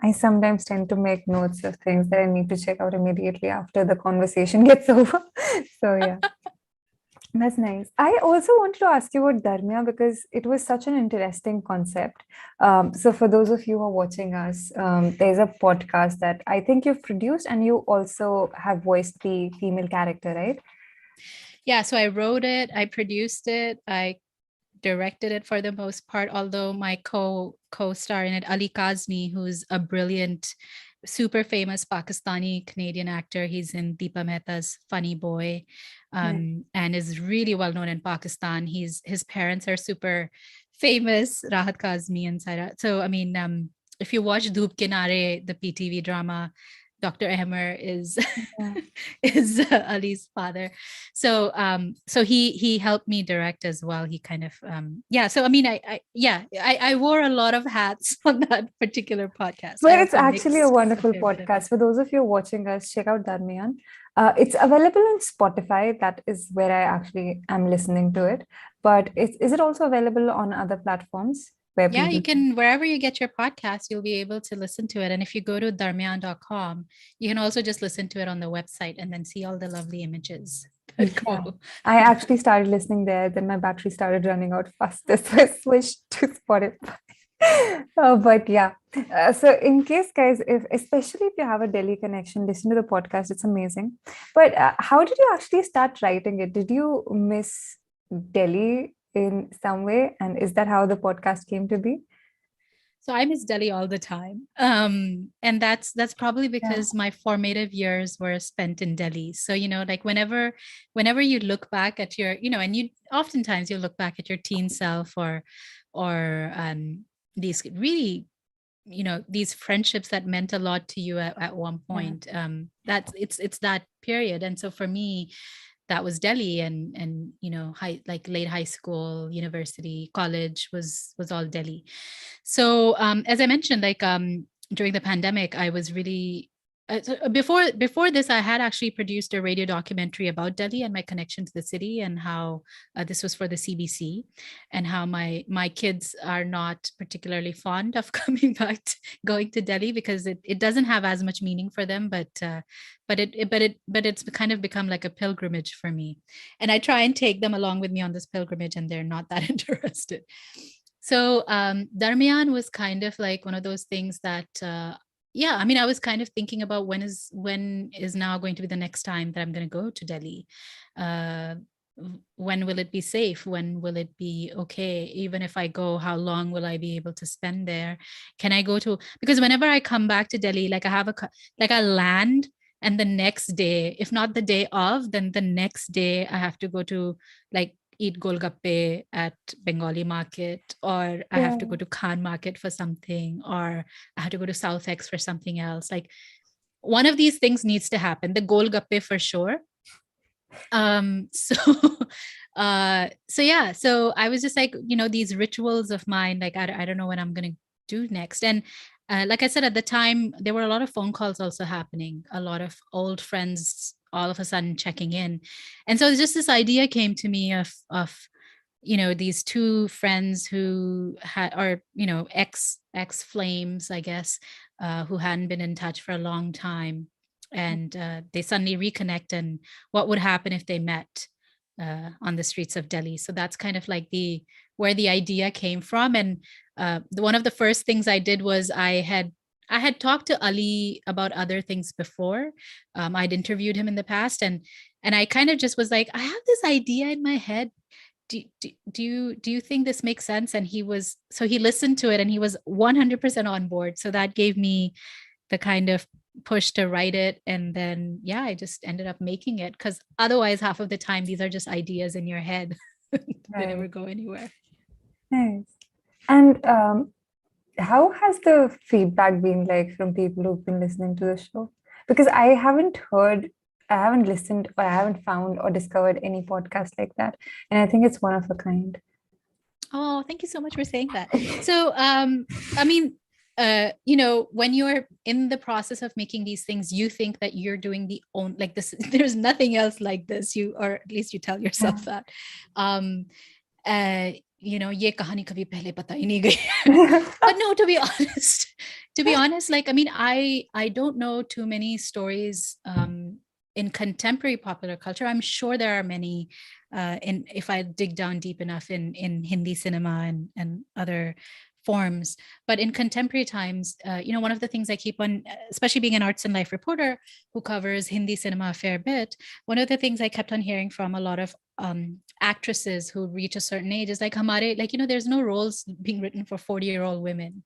I sometimes tend to make notes of things that I need to check out immediately after the conversation gets over. So yeah. That's nice. I also wanted to ask you about Dharmiya because it was such an interesting concept. So, for those of you who are watching us, there's a podcast that I think you've produced, and you also have voiced the female character, right? Yeah, so I wrote it, I produced it, I directed it for the most part, although my co-star in it, Ali Kazmi, who's a brilliant, super famous Pakistani Canadian actor. He's in Deepa Mehta's Funny Boy, and is really well known in Pakistan. His parents are super famous, Rahat Kazmi and Saira. So I mean, if you watch Dhoop Kinare, the PTV drama, Dr. Ahmer is Yeah. is Ali's father. So he helped me direct as well. He kind of yeah. So I mean, I wore a lot of hats on that particular podcast. I But it's also actually a mixed a wonderful fair bit of it. podcast. For those of you watching us, check out Dharmiyan. It's available on Spotify. That is where I actually am listening to it. But is it also available on other platforms where Yeah, people you can, wherever you get your podcast, you'll be able to listen to it. And if you go to dharmiyan.com, you can also just listen to it on the website and then see all the lovely images that Yeah. go. I actually started listening there, then my battery started running out faster, so I switched to Spotify. But yeah, so in case, guys, if especially if you have a Delhi connection, listen to the podcast. It's amazing. But how did you actually start writing it? Did you miss Delhi in some way, and is that how the podcast came to be? So I miss Delhi all the time. And that's probably Yeah. because my formative years were spent in Delhi. So, you know, like whenever you look back at your, you know, and you oftentimes you look back at your teen self or these really, you know, these friendships that meant a lot to you at one Yeah. point. That's it's that period. And so for me, that was Delhi, and you know, late high school, university, college was all Delhi. So as I mentioned, like during the pandemic, I was really before this, I had actually produced a radio documentary about Delhi and my connection to the city, and how this was for the CBC, and how my kids are not particularly fond of coming back going to Delhi because it doesn't have as much meaning for them, but it's kind of become like a pilgrimage for me, and I try and take them along with me on this pilgrimage, and they're not that interested. So Dharmiyan was kind of like one of those things that yeah, I mean, I was kind of thinking about when is now going to be the next time that I'm going to go to Delhi. Uh, when will it be safe? When will it be okay? Even if I go, how long will I be able to spend there? Can I go to, because whenever I come back to Delhi, like like I land, and the next day, if not the day of, then the next day I have to go to like eat golgappe at Bengali market, or I have to Yeah. go to Khan market for something, or I have to go to South X for something else. Like one of these things needs to happen. The golgappe for sure. So so yeah, so I was just like, you know, these rituals of mine, like I don't know what I'm gonna do next. And like I said, at the time there were a lot of phone calls also happening, a lot of old friends all of a sudden checking in. And so just this idea came to me of you know, these two friends who had, or you know, ex flames, I guess, who hadn't been in touch for a long time, and they suddenly reconnect, and what would happen if they met on the streets of Delhi. So that's kind of like the where the idea came from. And one of the first things I did was I had talked to Ali about other things before. I'd interviewed him in the past, and I kind of just was like, I have this idea in my head. Do you think this makes sense? And he listened to it, and he was 100% on board. So that gave me the kind of push to write it. And then, yeah, I just ended up making it, because otherwise half of the time these are just ideas in your head. They never go anywhere. Nice. And how has the feedback been like from people who've been listening to the show? Because I haven't listened, or I haven't found or discovered any podcast like that. And I think it's one of a kind. Oh, thank you so much for saying that. So, I mean, when you're in the process of making these things, you think that you're doing the own, like this, there's nothing else like this, or at least you tell yourself that. Ye kahani kabhi pehle pata hi nahi gayi. But no, to be honest, like, I mean, I don't know too many stories in contemporary popular culture. I'm sure there are many, if I dig down deep enough in Hindi cinema and other forms. But in contemporary times, one of the things I keep on, especially being an arts and life reporter who covers Hindi cinema a fair bit, one of the things I kept on hearing from a lot of actresses who reach a certain age is like, there's no roles being written for 40-year-old women.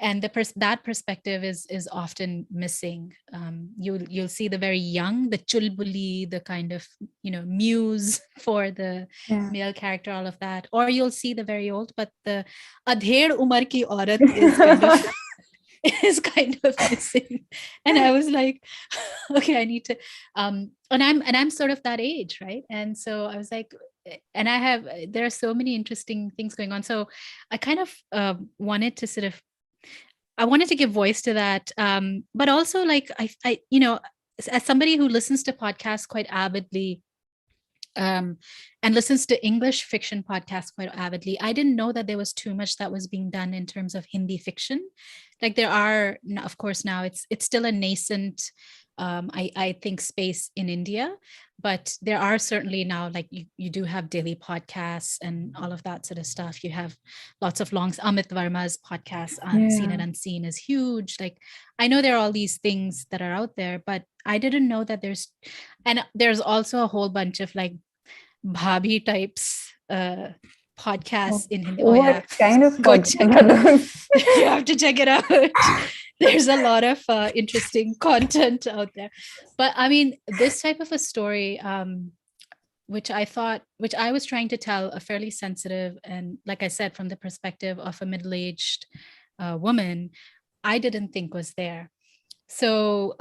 And that perspective is often missing. You'll see the very young, the chulbuli, the kind of muse for the male character, all of that, or you'll see the very old, but the adher umar ki aurat is kind of missing. And I was like, okay, I need to and I'm sort of that age, right? And so I was like, and there are so many interesting things going on. So I kind of wanted to give voice to that. But also, like, I as somebody who listens to podcasts quite avidly, and listens to English fiction podcasts quite avidly, I didn't know that there was too much that was being done in terms of Hindi fiction. Like, there are, of course, now it's still a nascent, I think, space in India, but there are certainly now, like, you do have daily podcasts and all of that sort of stuff. You have lots of longs. Amit Varma's podcast, Seen and Unseen, is huge. Like, I know there are all these things that are out there, but I didn't know that there's also a whole bunch of like bhabhi types podcasts in Hindi. What kind of podcast? You have to check it out. There's a lot of interesting content out there. But I mean, this type of a story, which I was trying to tell, a fairly sensitive, and, like I said, from the perspective of a middle-aged woman, I didn't think was there. So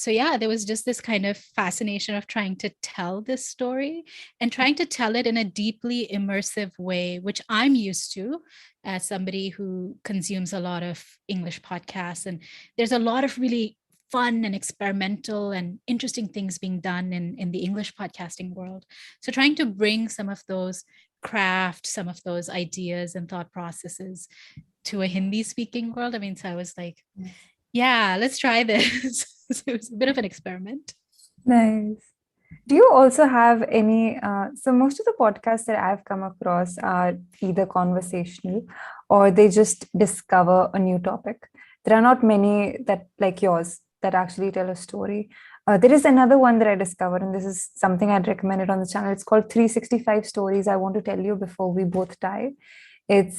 yeah, there was just this kind of fascination of trying to tell this story and trying to tell it in a deeply immersive way, which I'm used to as somebody who consumes a lot of English podcasts. And there's a lot of really fun and experimental and interesting things being done in the English podcasting world. So trying to bring some of those craft, some of those ideas and thought processes to a Hindi speaking world. I mean, so I was like, yeah, let's try this. So it was a bit of an experiment. Nice. Do you also have any, so most of the podcasts that I've come across are either conversational or they just discover a new topic. There are not many that, like yours, that actually tell a story. There is another one that I discovered, and this is something I'd recommended on the channel. It's called 365 Stories. I want to tell you before we both die. And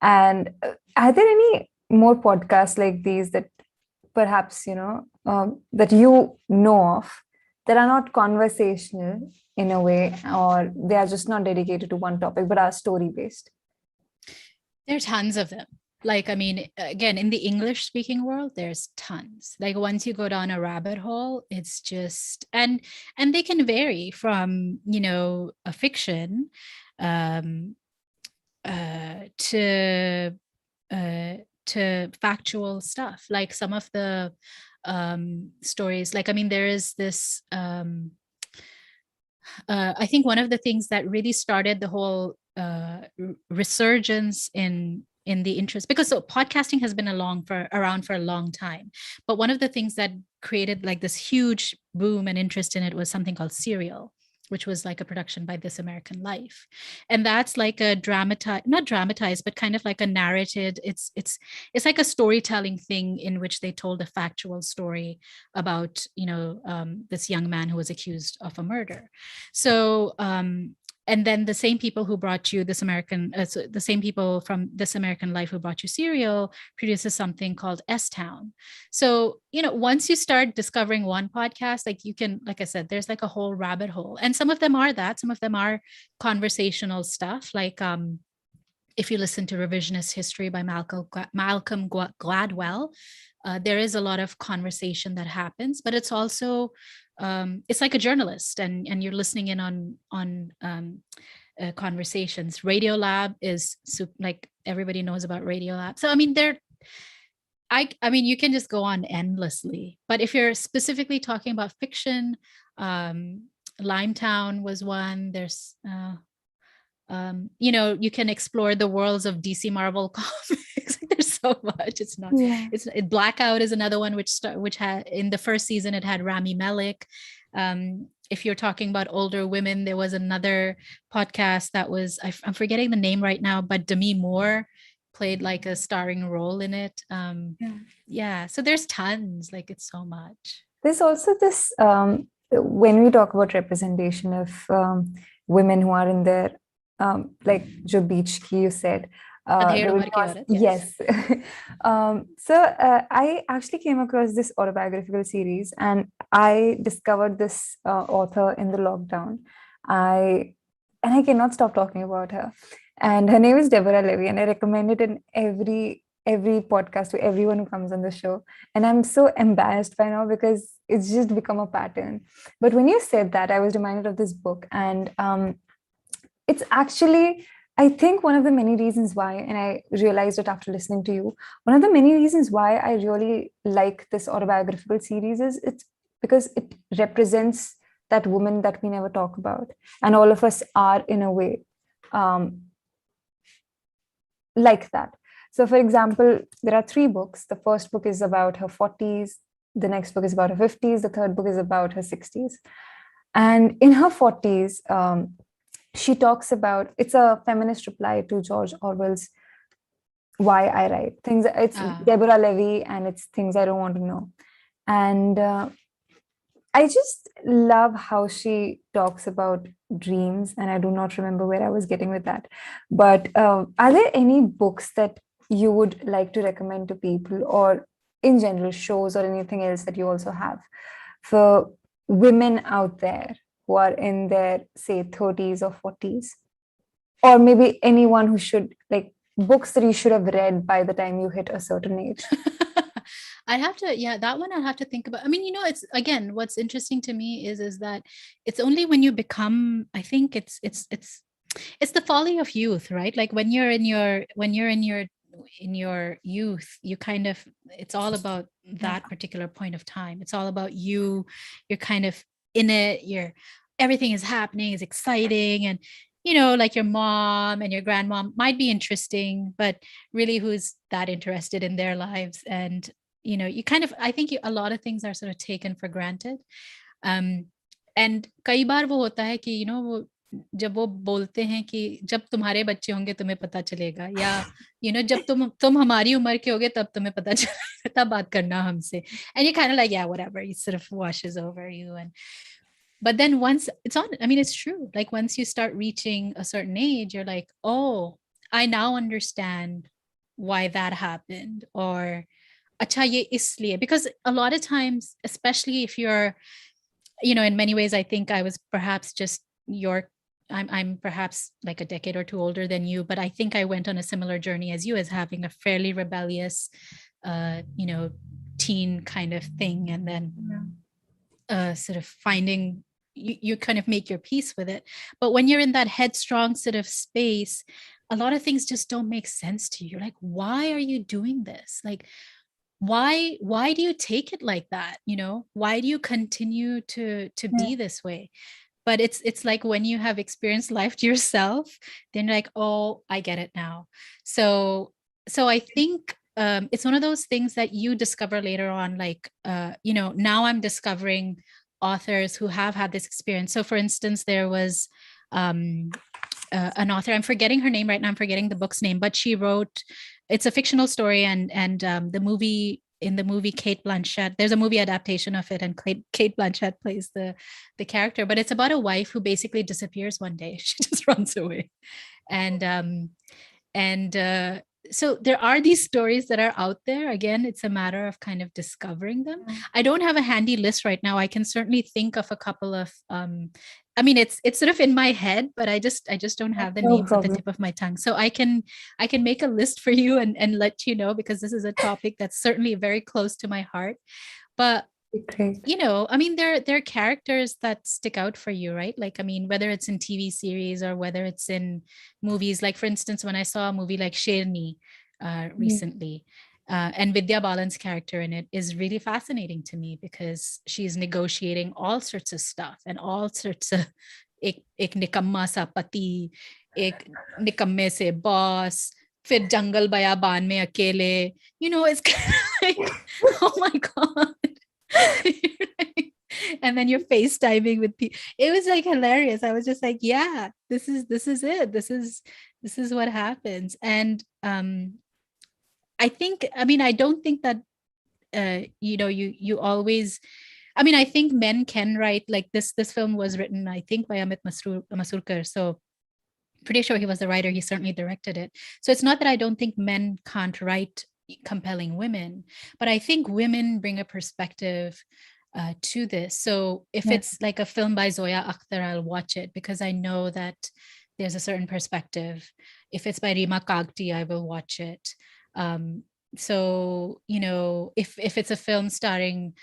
are there any more podcasts like these that perhaps, that you know of, that are not conversational in a way, or they are just not dedicated to one topic, but are story based? There are tons of them. Like, I mean, again, in the English speaking world, there's tons. Like, once you go down a rabbit hole, it's just, and they can vary from, a fiction to factual stuff. Like, some of the stories, like, I mean, there is this I think one of the things that really started the whole resurgence in in the interest, because so podcasting has been around for a long time, but one of the things that created like this huge boom and interest in it was something called Serial, which was like a production by This American Life. And that's like a not dramatized, but kind of like a narrated, it's like a storytelling thing in which they told a factual story about, this young man who was accused of a murder. So and then the same people who brought you the same people from This American Life who brought you Serial produces something called S-Town. So, once you start discovering one podcast, like you can, like I said, there's like a whole rabbit hole. And some of them are conversational stuff. Like if you listen to Revisionist History by Malcolm Gladwell, there is a lot of conversation that happens, but it's also it's like a journalist, and you're listening in on conversations. Radiolab is like everybody knows about Radiolab. So I mean, I mean, you can just go on endlessly. But if you're specifically talking about fiction, Limetown was one. There's you can explore the worlds of DC Marvel comics. There's so much. It's not. Yeah. Blackout is another one which had in the first season it had Rami Malek. If you're talking about older women, there was another podcast that was I'm forgetting the name right now, but Demi Moore played like a starring role in it. Yeah. So there's tons. Like it's so much. There's also this when we talk about representation of women who are in their like Jo Beach Ki, you said. Yes. So I actually came across this autobiographical series, and I discovered this author in the lockdown. I cannot stop talking about her. And her name is Deborah Levy, and I recommend it in every podcast to everyone who comes on the show. And I'm so embarrassed by now because it's just become a pattern. But when you said that, I was reminded of this book, and it's actually, I think, one of the many reasons why, and I realized it after listening to you, one of the many reasons why I really like this autobiographical series is it's because it represents that woman that we never talk about. And all of us are, in a way, like that. So, for example, there are 3 books. The first book is about her 40s. The next book is about her 50s. The third book is about her 60s. And in her 40s, she talks about, it's a feminist reply to George Orwell's Why I Write. It's Deborah Levy, and it's Things I Don't Want to Know. And I just love how she talks about dreams, and I do not remember where I was getting with that. But are there any books that you would like to recommend to people, or in general shows or anything else that you also have for women out there who are in their, say, 30s or 40s? Or maybe anyone who should, like, books that you should have read by the time you hit a certain age? That one I'd have to think about. I mean, it's, again, what's interesting to me is that it's only when you become, I think it's the folly of youth, right? Like when you're in your youth, you kind of, it's all about that particular point of time. It's all about you're kind of in it, everything is happening, is exciting, and like your mom and your grandmom might be interesting, but really who's that interested in their lives? And you kind of, I think a lot of things are sort of taken for granted. And कई बार वो होता है कि वो जब वो बोलते हैं कि जब तुम्हारे बच्चे होंगे तुम्हें पता चलेगा, या जब तुम हमारी उम्र के होगे तब तुम्हें पता चलेगा, तब बात करना हमसे. And you're kind of like, yeah, whatever, it sort of washes over you. But then once it's on, I mean, it's true. Like once you start reaching a certain age, you're like, oh, I now understand why that happened, or acha ye isliye. Because a lot of times, especially if you're, in many ways, I think I was perhaps just I'm perhaps like a decade or 2 older than you, but I think I went on a similar journey as you, as having a fairly rebellious, teen kind of thing. And then sort of finding, you kind of make your peace with it. But when you're in that headstrong sort of space, a lot of things just don't make sense to you. You're like, why are you doing this? Like, why do you take it like that? Why do you continue to be this way? But it's like when you have experienced life to yourself, then you're like, oh, I get it now. So so I think it's one of those things that you discover later on, like, now I'm discovering authors who have had this experience. So for instance, there was um, an author, I'm forgetting her name right now, I'm forgetting the book's name, but she wrote, it's a fictional story, and in the movie, Kate Blanchett, there's a movie adaptation of it, and Kate Blanchett plays the character, but it's about a wife who basically disappears one day. She just runs away. And so there are these stories that are out there. Again, it's a matter of kind of discovering them. I don't have a handy list right now. I can certainly think of a couple of I mean, it's sort of in my head, but I just don't have the No names at the problem. tip of my tongue. So I can make a list for you and let you know, because this is a topic that's certainly very close to my heart. But Great. I mean, there are characters that stick out for you, right? Like, I mean, whether it's in TV series or whether it's in movies. Like, for instance, when I saw a movie like Sherni Yeah. recently, and Vidya Balan's character in it is really fascinating to me, because she's negotiating all sorts of stuff and all sorts of ek nikamma sa pati, ek nikamme se boss, फिर जंगल बयाबान में अकेले, it's kind of like, oh my god. And then you're FaceTiming with people. It was like hilarious. I was just like, yeah, this is it. This is what happens. And I mean, I don't think that you always, I mean, I think men can write, like, this film was written, I think, by Amit Masurkar. So pretty sure he was the writer. He certainly directed it. So it's not that I don't think men can't write compelling women, but I think women bring a perspective to this. So if Yeah. it's like a film by Zoya Akhtar, I'll watch it because I know that there's a certain perspective. If it's by Rima Kagti, I will watch it. So if it's a film starring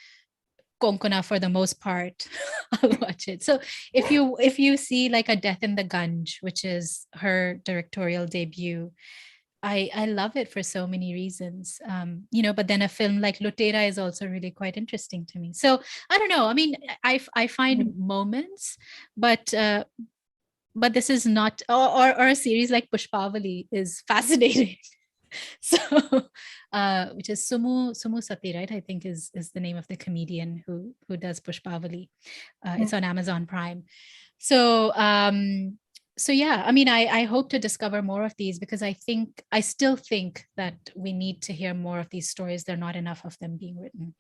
Konkona, for the most part, I'll watch it. So if you see like A Death in the Gunj, which is her directorial debut, I love it for so many reasons. But then a film like Lutera is also really quite interesting to me. So I don't know. I mean, I find moments, but this is not, or a series like Pushpavali is fascinating. So which is Sumu Sati, right? I think is the name of the comedian who does Pushpavali. It's on Amazon Prime. So yeah, I mean, I hope to discover more of these, because I still think that we need to hear more of these stories. There are not enough of them being written.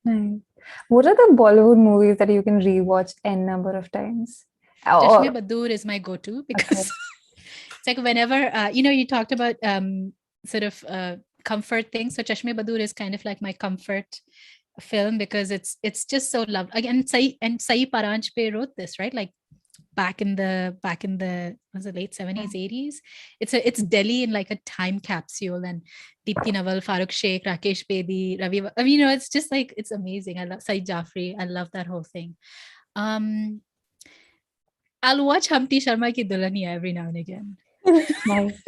Nice. What are the Bollywood movies that you can rewatch n number of times? Chashme Or Badur is my go-to, because it's like whenever you talked about sort of comfort things. So Chashme Badur is kind of like my comfort film, because it's just so loved. Again, Sai Paranjpe wrote this, right? Like back in the was it late 70s, 80s. It's Delhi in like a time capsule, and Deepthi Naval, Farooq Sheikh, Rakesh Bedi, Ravi. I mean, it's just like, it's amazing. I love Saeed Jafri. I love that whole thing. I'll watch Humpty Sharma Ki Dulhania every now and again. nice.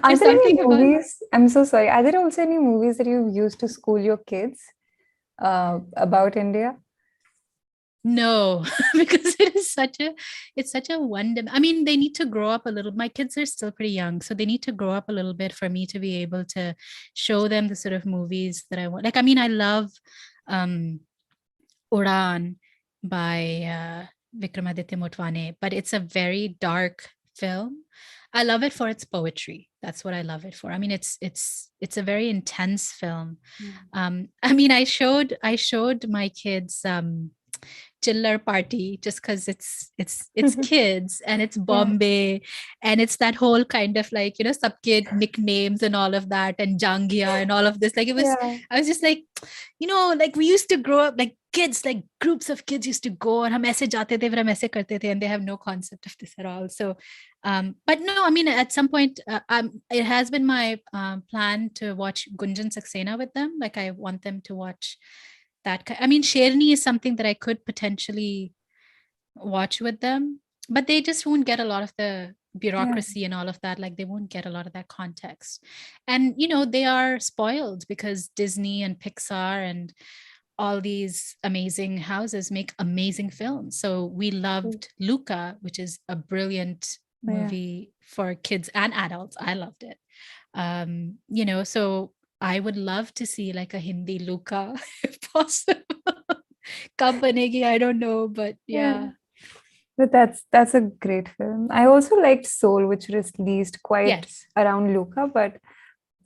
Are There's there any something about, movies? I'm so sorry. Are there also any movies that you used to school your kids about India? no, because it's such a I mean, they need to grow up a little. My kids are still pretty young, so they need to grow up a little bit for me to be able to show them the sort of movies that I want. Like, I mean, I love Udan by Vikramaditya Motwane, but it's a very dark film. I love it for its poetry. That's what I love it for. I mean, it's a very intense film. I mean, I showed my kids Chiller Party, just because it's kids and it's Yeah. Bombay, and it's that whole kind of like, subkid nicknames and all of that, and Jangia and all of this. Like, it was, Yeah. I was just like, like we used to grow up, like kids, like groups of kids used to go and hum aise jaate the, hum aise karte the, and they have no concept of this at all. So but no, I mean, at some point it has been my plan to watch Gunjan Saxena with them. Like, I want them to watch that. I mean, Sherni is something that I could potentially watch with them, but they just won't get a lot of the bureaucracy and all of that. Like, they won't get a lot of that context. And they are spoiled, because Disney and Pixar and all these amazing houses make amazing films. So we loved Luca, which is a brilliant movie for kids and adults. I loved it. So I would love to see like a Hindi Luca if possible. Kab banegi, I don't know, but Yeah. yeah. But that's a great film. I also liked Soul, which was released quite Yes. around Luca, but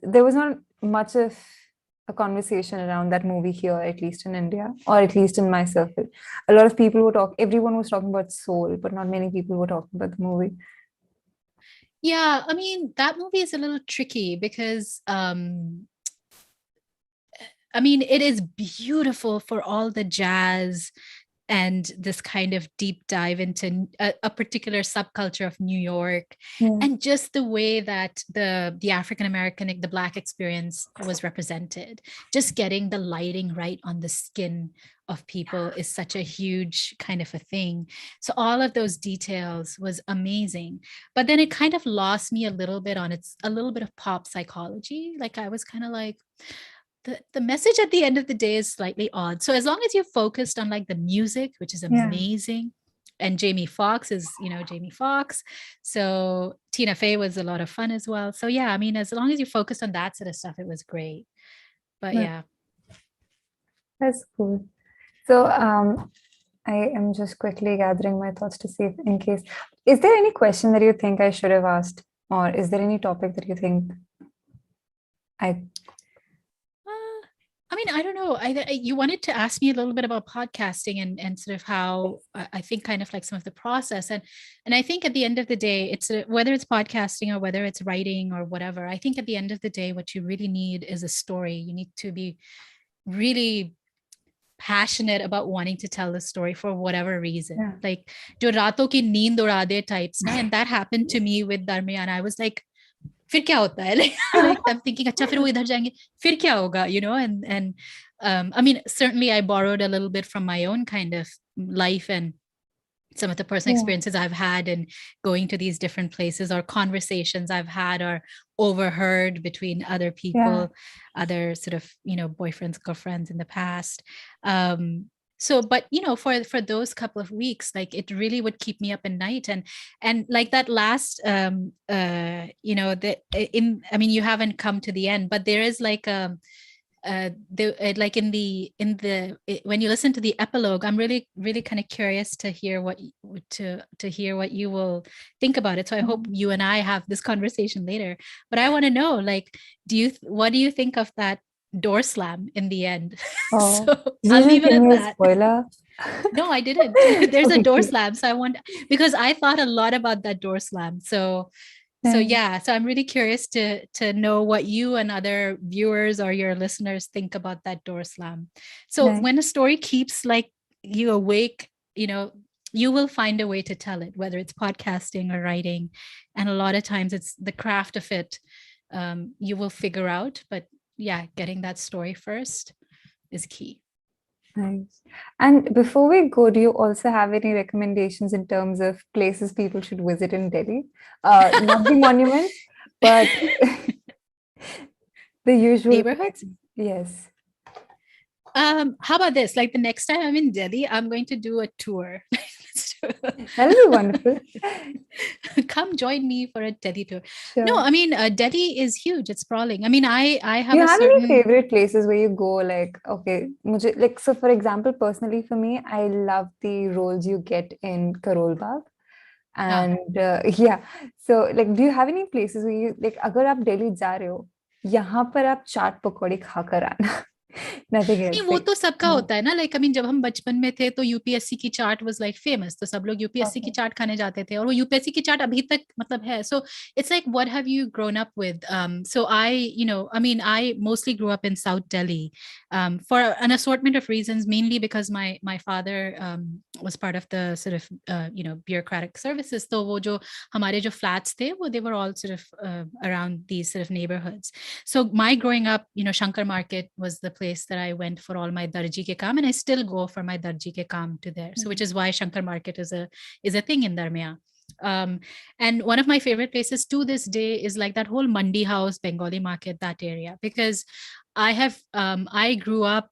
there was not much of a conversation around that movie here, at least in India, or at least in my circle. A lot of people everyone was talking about Soul, but not many people were talking about the movie. Yeah, I mean, that movie is a little tricky because I mean, it is beautiful for all the jazz and this kind of deep dive into a particular subculture of New York, Yeah. and just the way that the African American, the Black experience was represented. Just getting the lighting right on the skin of people is such a huge kind of a thing. So all of those details was amazing. But then it kind of lost me a little bit on a little bit of pop psychology. Like I was kind of like, the message at the end of the day is slightly odd. So as long as you're focused on like the music, which is Yeah. amazing, and Jamie Foxx is, Jamie Foxx. So Tina Fey was a lot of fun as well. So yeah, I mean, as long as you focused on that sort of stuff, it was great. But Right. yeah. That's cool. So I am just quickly gathering my thoughts to see if in case, is there any question that you think I should have asked? Or is there any topic that you think I I mean, I don't know. You wanted to ask me a little bit about podcasting and sort of how I think kind of like some of the process, and I think at the end of the day, it's whether it's podcasting or whether it's writing or whatever. I think at the end of the day, what you really need is a story. You need to be really passionate about wanting to tell the story for whatever reason. Yeah. Like jo raaton ki neend uda de types, na? And that happened to me with Darmiyan. I was like, फिर क्या होता है like I'm thinking अच्छा फिर वो इधर जाएंगे फिर क्या होगा and I mean certainly I borrowed a little bit from my own kind of life and some of the personal Yeah. experiences I've had in going to these different places, or conversations I've had or overheard between other people, other sort of, boyfriends, girlfriends in the past. So but for those couple of weeks, like it really would keep me up at night, and like that last I mean, you haven't come to the end, but there is like like when you listen to the epilogue, I'm really really kind of curious to hear to hear what you will think about it. So I hope you and I have this conversation later, but I want to know, like, what do you think of that door slam in the end? Oh, So did I'll you leave just it give at me a that. spoiler? No, I didn't. There's a Okay, door cool. slam, so I want, because I thought a lot about that door slam. So Nice. yeah, so I'm really curious to know what you and other viewers or your listeners think about that door slam. So Nice. when a story keeps like you awake, you will find a way to tell it, whether it's podcasting or writing, and a lot of times it's the craft of it. You will figure out, but yeah, getting that story first is key. Nice. And before we go, do you also have any recommendations in terms of places people should visit in Delhi? Not the monuments, but the usual Neighborhoods? places. Yes. How about this? Like the next time I'm in Delhi, I'm going to do a tour. That'll be wonderful. Come join me for a Delhi tour. No, Sure. I mean, Delhi is huge. It's sprawling. I mean, I Do have you a have any certain. favorite places where you go, like, okay, like, so for example, personally for me, I love the rolls you get in Karol Bagh. Ah. And yeah, so like, do you have any places where you, like, अगर आप दिल्ली जा रहे हो, यहाँ पर आप चाट पकौड़ी खाकर आना. Nothing नहीं, else. वो Like, तो सबका होता है ना. लाइक आई मीन, जब हम बचपन में थे तो यूपीएससी की चाट वाज लाइक फेमस, तो सब लोग यूपीएससी की okay. चाट खाने जाते थे, और वो यूपीएससी की चाट अभी तक मतलब है. So it's like what have you grown up with? So I mean, I mostly grew up in South Delhi, for an assortment of reasons, mainly because my father was part of the sort of bureaucratic services. तो वो जो हमारे जो flats थे, वो they were all sort of around these sort of neighborhoods. So my growing up, Shankar Market was the place that I went for all my darji ke kaam, and I still go for my darji ke kaam to there. So which is why Shankar Market is a thing in Darmiya. And one of my favorite places to this day is like that whole Mandi House, Bengali market, that area, because I grew up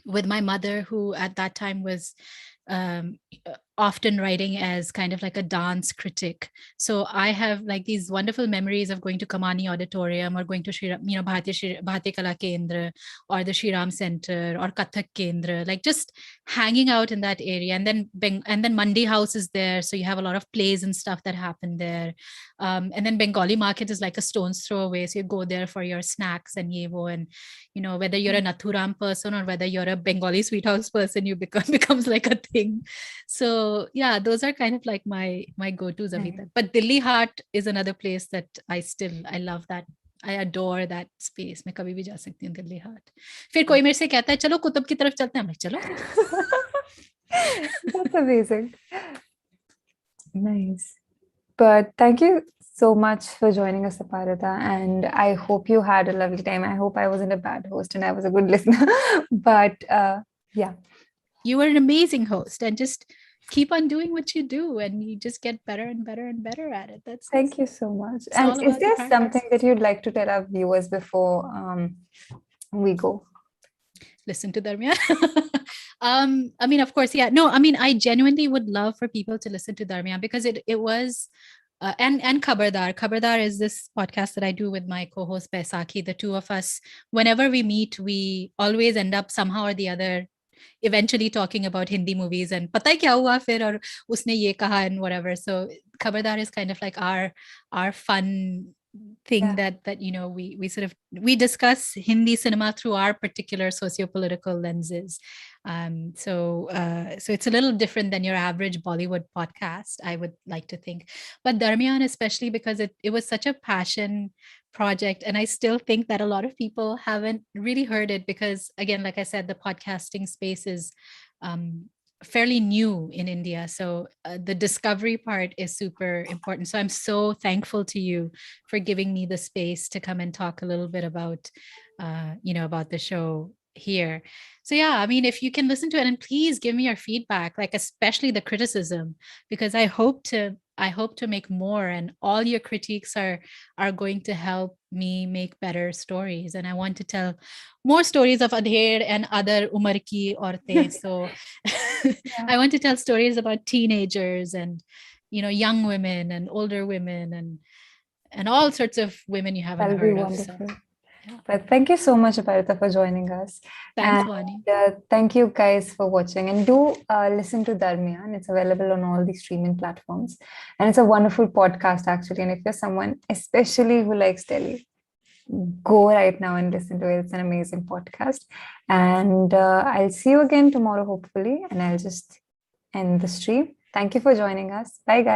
with my mother, who at that time was often writing as kind of like a dance critic. So I have like these wonderful memories of going to Kamani Auditorium or going to Bharatiya Kala Kendra or the Shriram Center or Kathak Kendra, like just hanging out in that area. And then Mandi House is there, so you have a lot of plays and stuff that happen there. And then Bengali market is like a stone's throw away, so you go there for your snacks and yevo, and whether you're a Nathuram person or whether you're a Bengali sweet house person, you becomes like a thing. So yeah, those are kind of like my go-tos abhi tak. But Delhi Haat is another place that I love that. I adore that space. मैं कभी भी जा सकती हूँ दिल्ली हाट. फिर कोई मेरे से कहता है चलो कुतुब की तरफ चलते हैं, मैं चलो. That's amazing. Nice. But thank you so much for joining us, Aparita. And I hope you had a lovely time. I hope I wasn't a bad host and I was a good listener. But yeah. You were an amazing host, and just keep on doing what you do, and you just get better and better and better at it. Thank you so much. And is there something that you'd like to tell our viewers before we go? Listen to Dharmiyan. I mean, of course, yeah. No, I mean, I genuinely would love for people to listen to Dharmiyan, because it was and Khabardar. Khabardar is this podcast that I do with my co-host Baisakhi. The two of us, whenever we meet, we always end up somehow or the other eventually talking about Hindi movies and pata hai kya hua fir aur usne ye kaha and whatever. So Khabardar is kind of like our fun thing that we sort of discuss Hindi cinema through our particular socio-political lenses. So it's a little different than your average Bollywood podcast, I would like to think. But Dharmiyan, especially because it was such a passion project, and I still think that a lot of people haven't really heard it, because again, like I said, the podcasting space is fairly new in India. So the discovery part is super important. So I'm so thankful to you for giving me the space to come and talk a little bit about, about the show here. So yeah, I mean, if you can listen to it, and please give me your feedback, like especially the criticism, because I hope to make more, and all your critiques are going to help me make better stories. And I want to tell more stories of Adher and other Umar ki aurtein. So I want to tell stories about teenagers and young women and older women and all sorts of women you haven't heard of. Wonderful. So, yeah. But thank you so much, Aparita, for joining us. Thanks, Vani. Thank you guys for watching, and do listen to Dharmiyan. It's available on all the streaming platforms, and it's a wonderful podcast actually. And if you're someone especially who likes Delhi, go right now and listen to it. It's an amazing podcast. And I'll see you again tomorrow, hopefully. And I'll just end the stream. Thank you for joining us. Bye, guys.